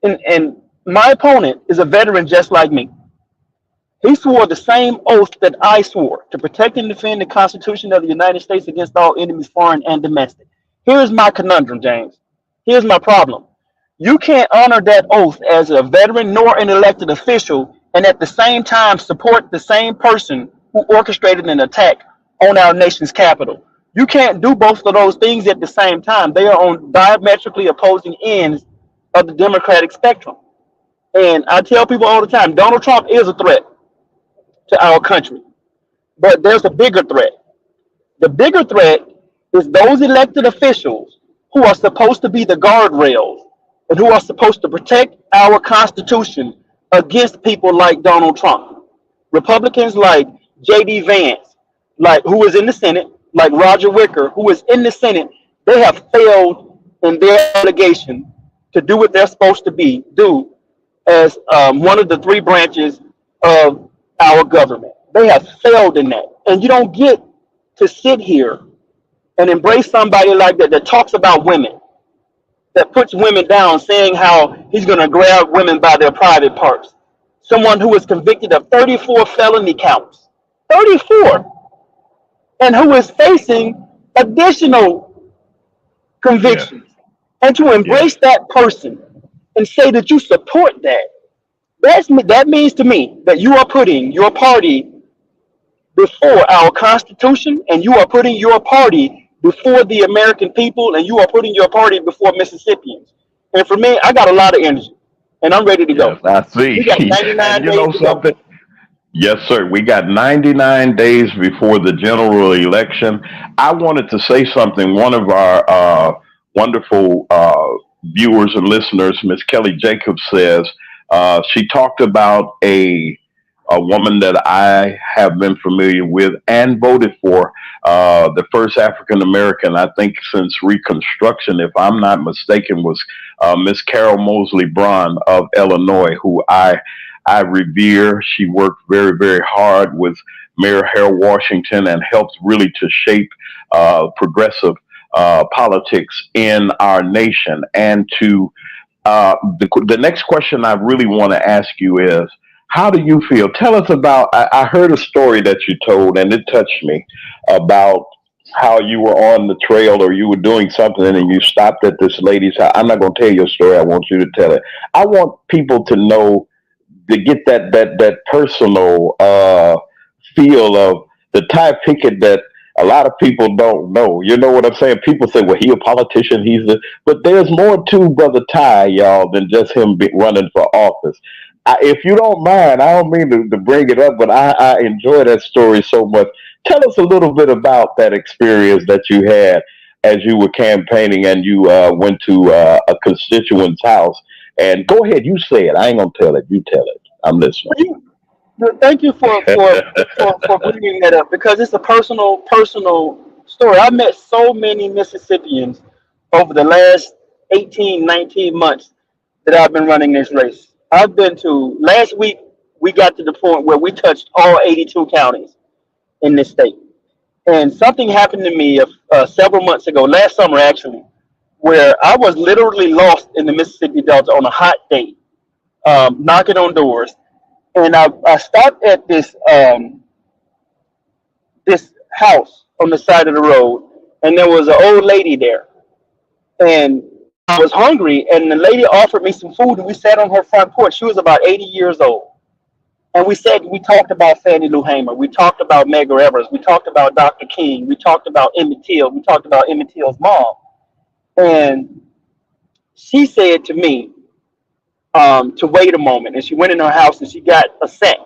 it. And my opponent is a veteran just like me. He swore the same oath that I swore to protect and defend the Constitution of the United States against all enemies, foreign and domestic. Here's my conundrum, James. Here's my problem. You can't honor that oath as a veteran nor an elected official and at the same time support the same person who orchestrated an attack on our nation's capital. You can't do both of those things at the same time. They are on diametrically opposing ends of the democratic spectrum. And I tell people all the time, Donald Trump is a threat to our country. But there's a bigger threat. The bigger threat is those elected officials who are supposed to be the guardrails and who are supposed to protect our Constitution against people like Donald Trump. Republicans like J.D. Vance, like who is in the Senate, like Roger Wicker, who is in the Senate, they have failed in their obligation to do what they're supposed to do as one of the 3 branches of our government. They have failed in that. And you don't get to sit here and embrace somebody like that that talks about women, that puts women down, saying how he's going to grab women by their private parts. Someone who was convicted of 34 felony counts, 34, and who is facing additional Yeah. convictions. And to Yes. embrace that person and say that you support that, that means to me that you are putting your party before our Constitution, and you are putting your party before the American people, and you are putting your party before Mississippians. And for me, I got a lot of energy, and I'm ready to Yes, go. I see. We got And 99 you days know to go. something? Yes, sir. We got 99 days before the general election. I wanted to say something. One of our wonderful viewers and listeners, Miss Kelly Jacobs, says she talked about a woman that I have been familiar with and voted for, the first African American, I think, since Reconstruction, if I'm not mistaken, was Miss Carol Mosley Braun of Illinois, who I revere. She worked very, very hard with Mayor Harold Washington and helped really to shape progressive politics in our nation. And the next question I really want to ask you is, how do you feel? Tell us about. I heard a story that you told, and it touched me about how you were on the trail or you were doing something and you stopped at this lady's house. I'm not going to tell your story. I want you to tell it. I want people to know, to get that personal feel of the Ty Pickett that a lot of people don't know. You know what I'm saying? People say, "Well, he a politician. But there's more to Brother Ty, y'all, than just him running for office. If you don't mind, I don't mean to bring it up, but I enjoy that story so much. Tell us a little bit about that experience that you had as you were campaigning and you went to a constituent's house. And go ahead, you say it. I ain't gonna tell it. You tell it. I'm listening. Thank you for bringing that up, because it's a personal story. I met so many Mississippians over the last 18, 19 months that I've been running this race. I've been to, last week, we got to the point where we touched all 82 counties in this state. And something happened to me several months ago, last summer actually, where I was literally lost in the Mississippi Delta on a hot day. knocking on doors, and I stopped at this house on the side of the road, and there was an old lady there, and I was hungry, and the lady offered me some food, and we sat on her front porch. She was about 80 years old. And we talked about Fannie Lou Hamer. We talked about Medgar Evers. We talked about Dr. King. We talked about Emmett Till. We talked about Emmett Till's mom. And she said to me to wait a moment. And she went in her house and she got a sack.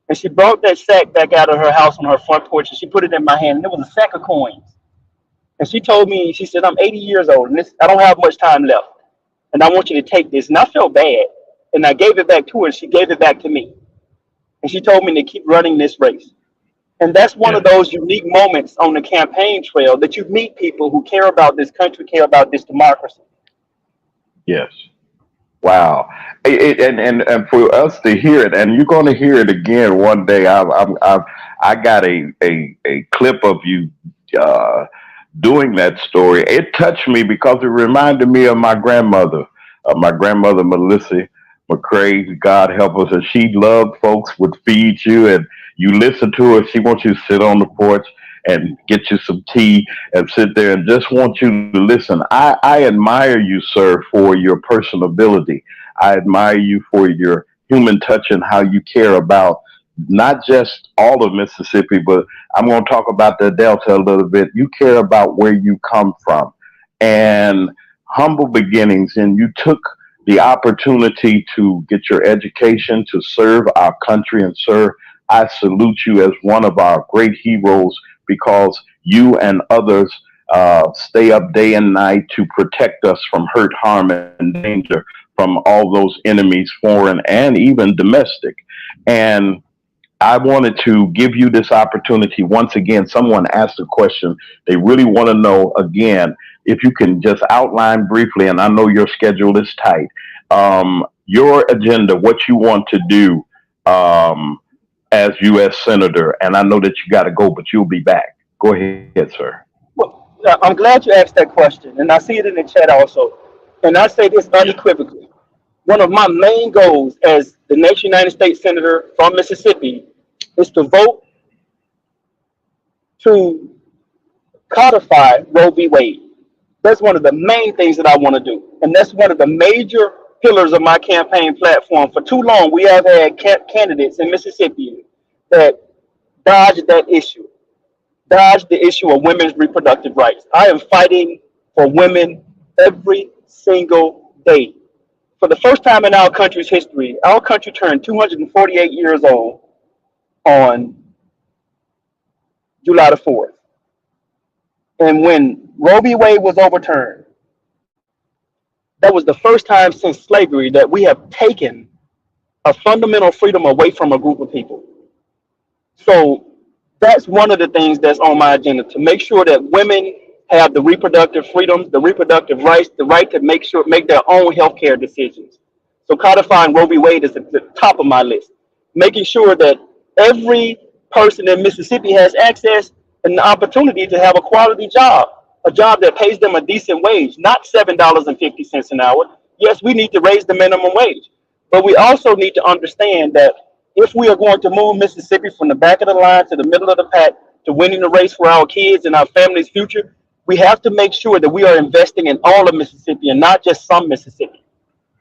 And she brought that sack back out of her house on her front porch and she put it in my hand. And it was a sack of coins. And she told me, she said, I'm 80 years old and I don't have much time left. And I want you to take this. And I felt bad. And I gave it back to her and she gave it back to me. And she told me to keep running this race. And that's one of those unique moments on the campaign trail that you meet people who care about this country, care about this democracy. Yes. Wow. And for us to hear it, and you're going to hear it again one day. I got a clip of you doing that story. It touched me because it reminded me of my grandmother Melissa McCrae. God help us, and she loved folks, would feed you, and you listen to her. She wants you to sit on the porch and get you some tea and sit there and just want you to listen. I admire you, sir, for your personability. I admire you for your human touch and how you care about not just all of Mississippi, but I'm going to talk about the Delta a little bit. You care about where you come from and humble beginnings, and you took the opportunity to get your education, to serve our country. And sir, I salute you as one of our great heroes because you and others stay up day and night to protect us from hurt, harm, and danger from all those enemies, foreign and even domestic. And I wanted to give you this opportunity once again. Someone asked a question. They really want to know again if you can just outline briefly, and I know your schedule is tight, your agenda, what you want to do as U.S. Senator. And I know that you got to go, but you'll be back. Go ahead, sir. Well, I'm glad you asked that question, and I see it in the chat also. And I say this unequivocally. One of my main goals as the next United States Senator from Mississippi is to vote to codify Roe v. Wade. That's one of the main things that I want to do. And that's one of the major pillars of my campaign platform. For too long, we have had candidates in Mississippi that dodged that issue, dodged the issue of women's reproductive rights. I am fighting for women every single day. For the first time in our country's history, our country turned 248 years old on July the 4th. And when Roe v. Wade was overturned, that was the first time since slavery that we have taken a fundamental freedom away from a group of people. So that's one of the things that's on my agenda, to make sure that women have the reproductive freedoms, the reproductive rights, the right to make their own healthcare decisions. So codifying Roe v. Wade is at the top of my list. Making sure that every person in Mississippi has access and the opportunity to have a quality job, a job that pays them a decent wage, not $7.50 an hour. Yes, we need to raise the minimum wage, but we also need to understand that if we are going to move Mississippi from the back of the line to the middle of the pack to winning the race for our kids and our family's future, we have to make sure that we are investing in all of Mississippi and not just some Mississippi.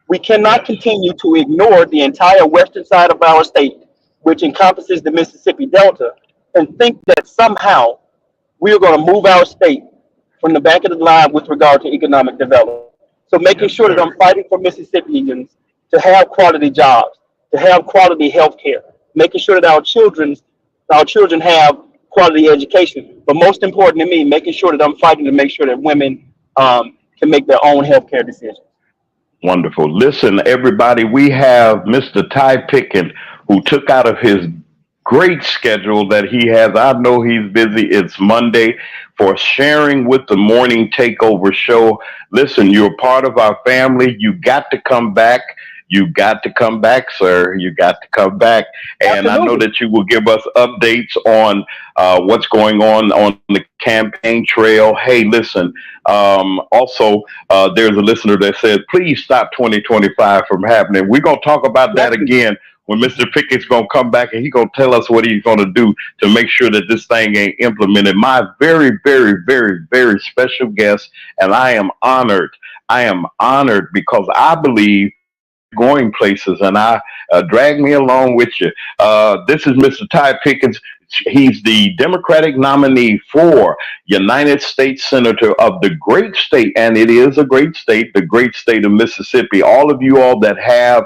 We cannot continue to ignore the entire western side of our state, which encompasses the Mississippi Delta, and think that somehow we are going to move our state from the back of the line with regard to economic development. So making sure that I'm fighting for Mississippians to have quality jobs, to have quality health care, making sure that our children have quality education. But most important to me, making sure that I'm fighting to make sure that women can make their own health care decisions. Wonderful. Listen, everybody, we have Mr. Ty Pickens, who took out of his great schedule that he has. I know he's busy. It's Monday, for sharing with the Morning Takeover show. Listen, you're part of our family. You got to come back. You got to come back, sir. You got to come back. And I know Absolutely. that you will give us updates on what's going on the campaign trail. Hey, listen, also, there's a listener that said, please stop 2025 from happening. We're going to talk about that Exactly. again when Mr. Pickett's going to come back and he's going to tell us what he's going to do to make sure that this thing ain't implemented. My very, very, very, very special guest, and I am honored. I am honored because I believe going places, and I drag me along with you. This is Mr. Ty Pickens. He's the Democratic nominee for United States Senator of the great state, and it is a great state, the great state of Mississippi. All of you all that have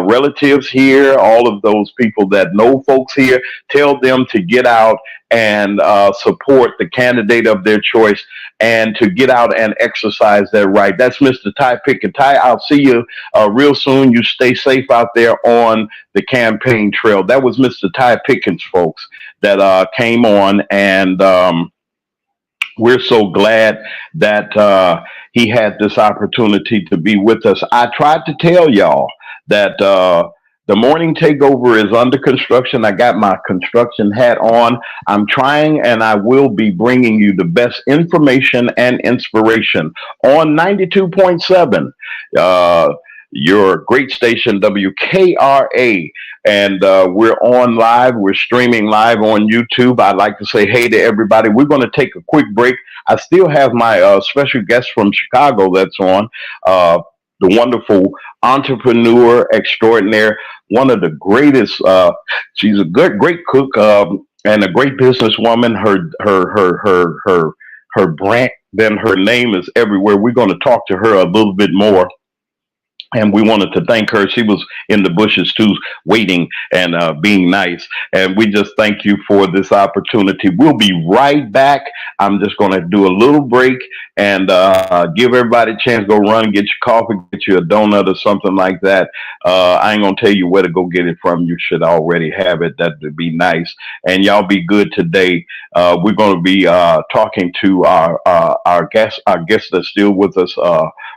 relatives here, all of those people that know folks here, tell them to get out and support the candidate of their choice and to get out and exercise their right. That's Mr. Ty Pickett. Ty, I'll see you real soon. You stay safe out there on the campaign trail. That was Mr. Ty Pickens, folks, that came on, and we're so glad that he had this opportunity to be with us. I tried to tell y'all that the morning takeover is under construction. I got my construction hat on. I'm trying, and I will be bringing you the best information and inspiration on 92.7. Your great station, WKRA. And we're on live. We're streaming live on YouTube. I'd like to say hey to everybody. We're going to take a quick break. I still have my special guest from Chicago that's on, the wonderful entrepreneur extraordinaire, one of the greatest. She's a great cook and a great businesswoman. Her brand, then her name is everywhere. We're going to talk to her a little bit more, and we wanted to thank her. She was in the bushes too, waiting and being nice. And we just thank you for this opportunity. We'll be right back. I'm just going to do a little break and give everybody a chance to go run, get your coffee, get you a donut or something like that. I ain't going to tell you where to go get it from. You should already have it. That would be nice. And y'all be good today. We're going to be talking to our guest that's still with us,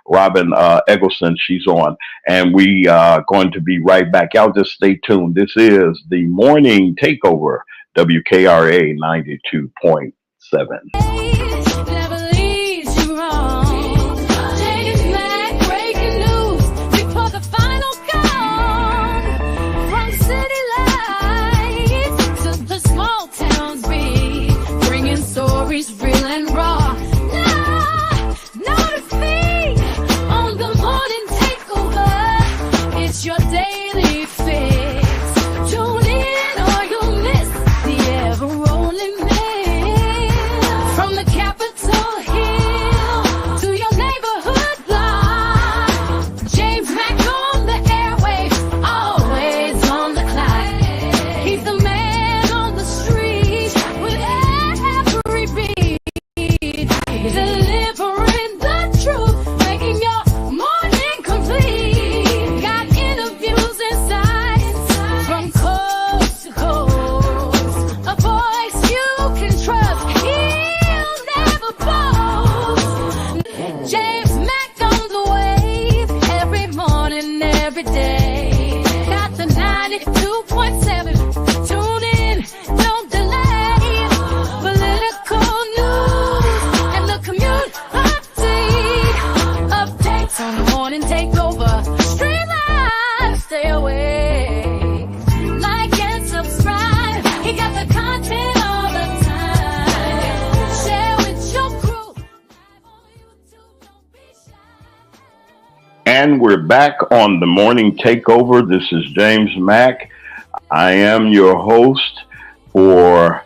Robin Eggleston. She's on, and we are going to be right back. Y'all just stay tuned. This is the Morning Takeover, WKRA 92.7. Never leads you wrong. James Mac, breaking news before the final call. From city lights to the small towns beat, bringing stories real and raw. No defeat on the morning takeover. It's your daily fix. Tune in or you'll miss the ever rolling mix. From the Capitol Hill to your neighborhood block. James Mack on the airwaves, always on the clock. He's the man on the street with every beat. Delivering the truth, making your morning complete. Got interviews inside from coast to coast. A voice you can trust, he'll never boast. James Mack on the wave, every morning, every day. Got the 92.7, tune in, don't delay. Political news and the commute update. Updates on the morning takeover. Stream live, stay awake. Like and subscribe. He got the content all the time. Share with your crew. Live on YouTube, don't be shy. And we're back on the Morning Takeover. This is James Mack. I am your host for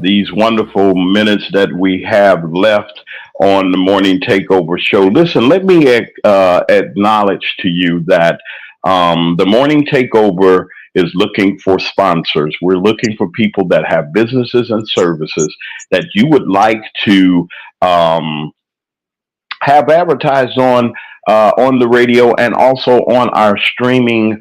these wonderful minutes that we have left on the Morning Takeover show. Listen, let me acknowledge to you that the Morning Takeover is looking for sponsors. We're looking for people that have businesses and services that you would like to have advertised on the radio and also on our streaming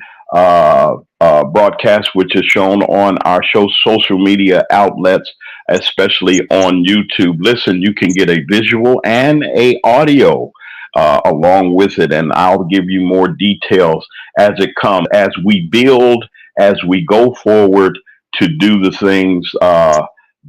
broadcast, which is shown on our show's social media outlets, especially on YouTube. Listen, you can get a visual and a audio along with it, and I'll give you more details as it comes, as we build, as we go forward to do the things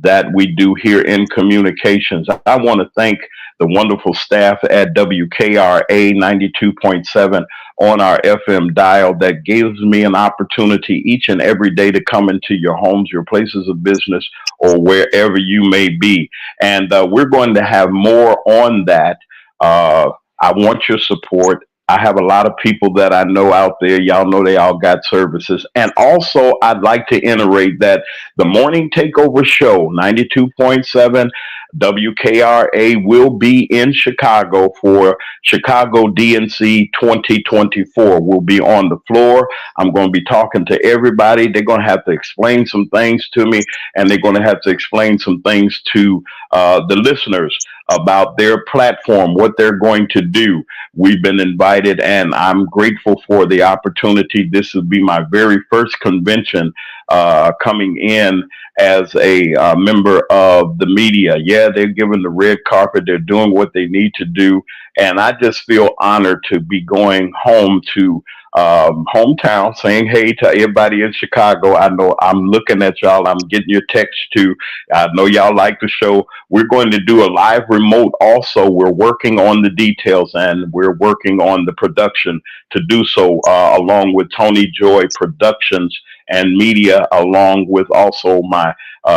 that we do here in communications. I want to thank the wonderful staff at WKRA 92.7 on our FM dial that gives me an opportunity each and every day to come into your homes, your places of business, or wherever you may be. And we're going to have more on that. I want your support. I have a lot of people that I know out there. Y'all know they all got services. And also, I'd like to iterate that the Morning Takeover Show, 92.7 WKRA, will be in Chicago for Chicago DNC 2024. We'll be on the floor. I'm going to be talking to everybody. They're going to have to explain some things to me, and they're going to have to explain some things to the listeners about their platform, what they're going to do. We've been invited, and I'm grateful for the opportunity. This will be my very first convention coming in as a member of the media. Yeah, they're giving the red carpet. They're doing what they need to do. And I just feel honored to be going home to hometown, saying hey to everybody in Chicago. I know I'm looking at y'all. I'm getting your text too. I know y'all like the show. We're going to do a live remote also. We're working on the details, and we're working on the production to do so along with Tony Joy Productions and Media, along with also my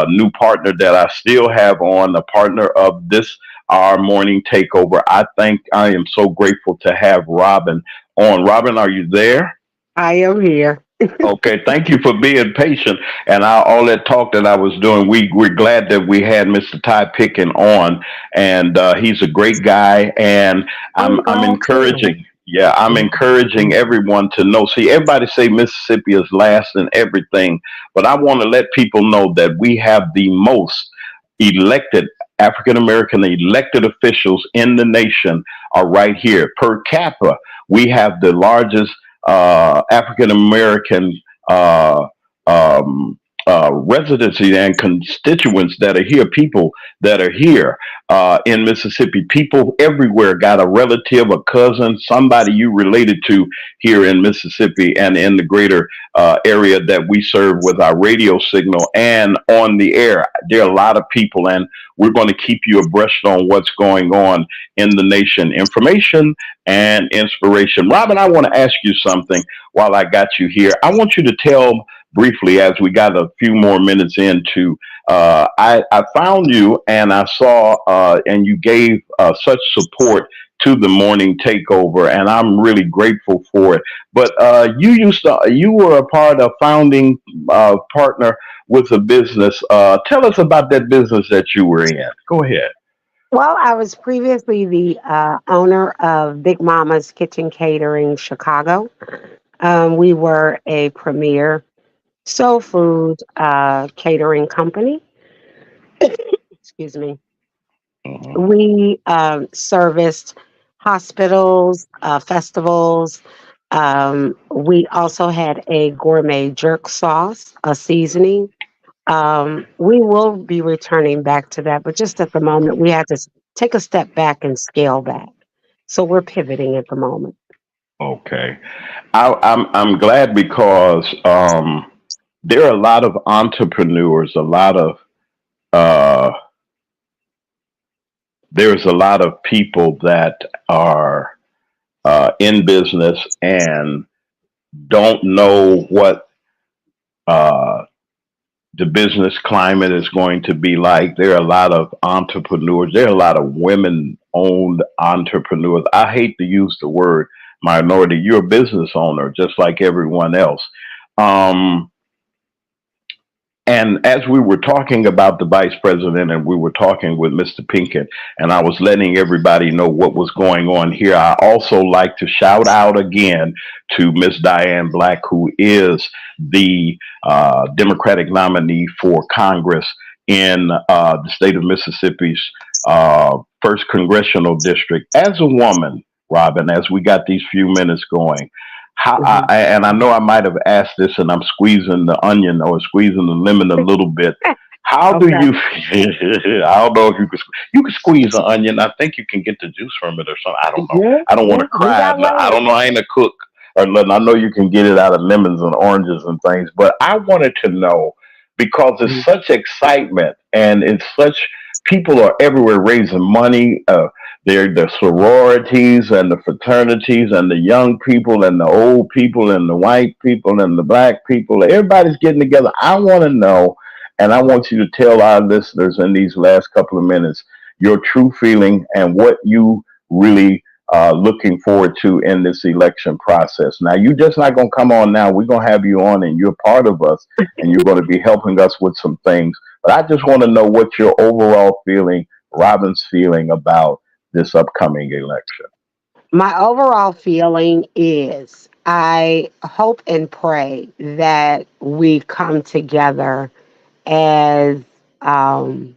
new partner that I still have on, a partner of this, our morning takeover. I am so grateful to have Robin on. Robin, are you there? I am here. Okay, thank you for being patient. And all that talk that I was doing, we're glad that we had Mr. Ty Pickin on, and he's a great guy. And I'm encouraging. Yeah, I'm encouraging everyone to know. See, everybody say Mississippi is last in everything, but I want to let people know that we have the most elected African American elected officials in the nation are right here. Per capita, we have the largest African American residency and constituents that are here, people that are here in Mississippi. People everywhere got a relative, a cousin, somebody you related to here in Mississippi and in the greater area that we serve with our radio signal and on the air. There are a lot of people, and we're going to keep you abreast on what's going on in the nation. Information and inspiration. Robin, I want to ask you something while I got you here. I want you to tell briefly, as we got a few more minutes into, I found you and I saw, and you gave such support to the morning takeover, and I'm really grateful for it. But you were a part of founding partner with a business. Tell us about that business that you were in. Go ahead. Well, I was previously the owner of Big Mama's Kitchen Catering Chicago. We were a premier soul food catering company. Excuse me. Mhm. We serviced hospitals, festivals. We also had a gourmet jerk sauce, a seasoning. We will be returning back to that, but just at the moment, we had to take a step back and scale back. So we're pivoting at the moment. Okay. I'm glad because there are a lot of entrepreneurs, uh, there's a lot of people that are in business and don't know what uh, the business climate is going to be like. There are a lot of entrepreneurs. There are a lot of women-owned entrepreneurs. I hate to use the word minority. You're a business owner, just like everyone else. Um, And as we were talking about the vice president and we were talking with Mr. Pinkett, and I was letting everybody know what was going on here, I also like to shout out again to Miss Diane Black, who is the Democratic nominee for Congress in the state of Mississippi's first congressional district. As a woman, Robin, as we got these few minutes going, and I know I might have asked this, and I'm squeezing the onion or squeezing the lemon a little bit. How do Okay. you? I don't know if you can squeeze an onion. I think you can get the juice from it or something. I don't know. Yeah, I don't want yeah, to we cry. got I ways. don't know. I ain't a cook or nothing. I know you can get it out of lemons and oranges and things, but I wanted to know because it's Mm. such excitement and it's such people are everywhere raising money. They're the sororities and the fraternities and the young people and the old people and the white people and the black people. Everybody's getting together. I want to know and I want you to tell our listeners in these last couple of minutes your true feeling and what you really looking forward to in this election process. Now, you're just not going to come on now. We're going to have you on and you're part of us and you're going to be helping us with some things. But I just want to know what your overall feeling, Robin's feeling about this upcoming election. My overall feeling is I hope and pray that we come together as um,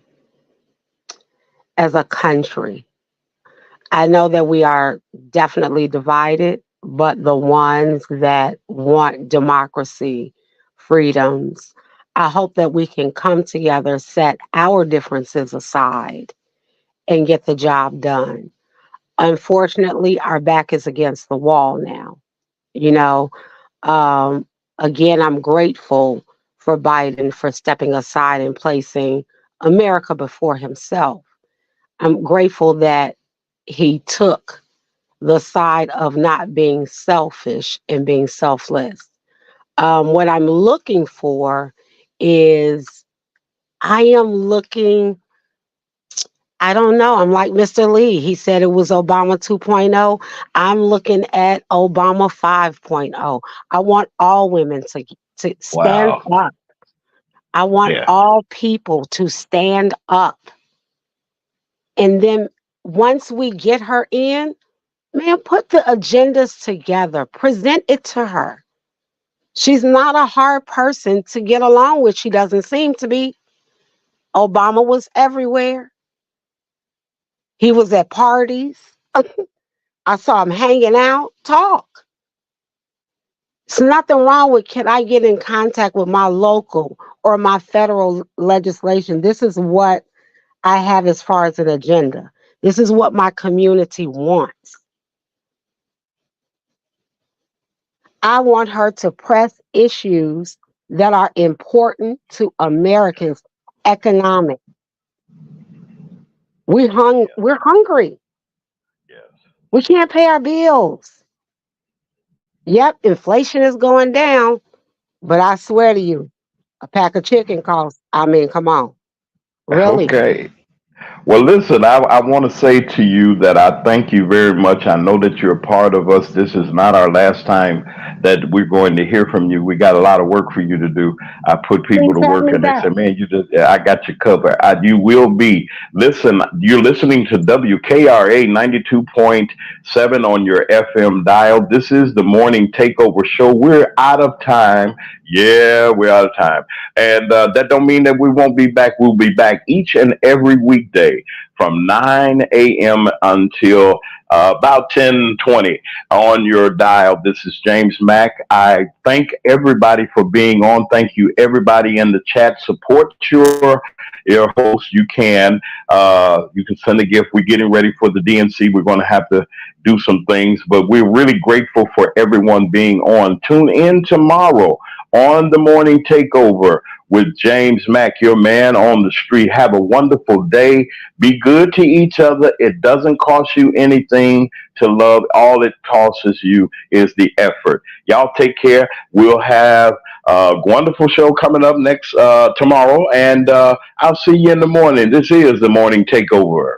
as a country. I know that we are definitely divided, but the ones that want democracy, freedoms, I hope that we can come together, set our differences aside, and get the job done. Unfortunately, our back is against the wall now. You know, um, again, I'm grateful for Biden for stepping aside and placing America before himself. I'm grateful that he took the side of not being selfish and being selfless. What I'm looking for is I am looking, I don't know. I'm like Mr. Lee. He said it was Obama 2.0. I'm looking at Obama 5.0. I want all women to stand Wow. up. I want Yeah. all people to stand up. And then once we get her in, man, put the agendas together, present it to her. She's not a hard person to get along with. She doesn't seem to be. Obama was everywhere. He was at parties. I saw him hanging out, talk. There's nothing wrong with can I get in contact with my local or my federal legislation? This is what I have as far as an agenda. This is what my community wants. I want her to press issues that are important to Americans. Economic. Yeah. We're hungry. Yes. We can't pay our bills. Yep, inflation is going down, but I swear to you, a pack of chicken costs. I mean, come on, really? Okay. Well, listen, I want to say to you that I thank you very much. I know that you're a part of us. This is not our last time that we're going to hear from you. We got a lot of work for you to do. I put people Please to have work me and they back. say, man, you just, I got you covered. You will be. Listen, you're listening to WKRA 92.7 on your FM dial. This is the Morning Takeover Show. We're out of time. Yeah, we're out of time. And that don't mean that we won't be back. We'll be back each and every weekday from 9 a.m. until about 10:20 on your dial. This is James Mack. I thank everybody for being on. Thank you, everybody in the chat. Support your host. You can send a gift. We're getting ready for the DNC. We're going to have to do some things, but we're really grateful for everyone being on. Tune in tomorrow on the Morning Takeover with James Mack, your man on the street. Have a wonderful day. Be good to each other. It doesn't cost you anything to love. All it costs you is the effort. Y'all take care. We'll have a wonderful show coming up next tomorrow, and I'll see you in the morning. This is the Morning Takeover.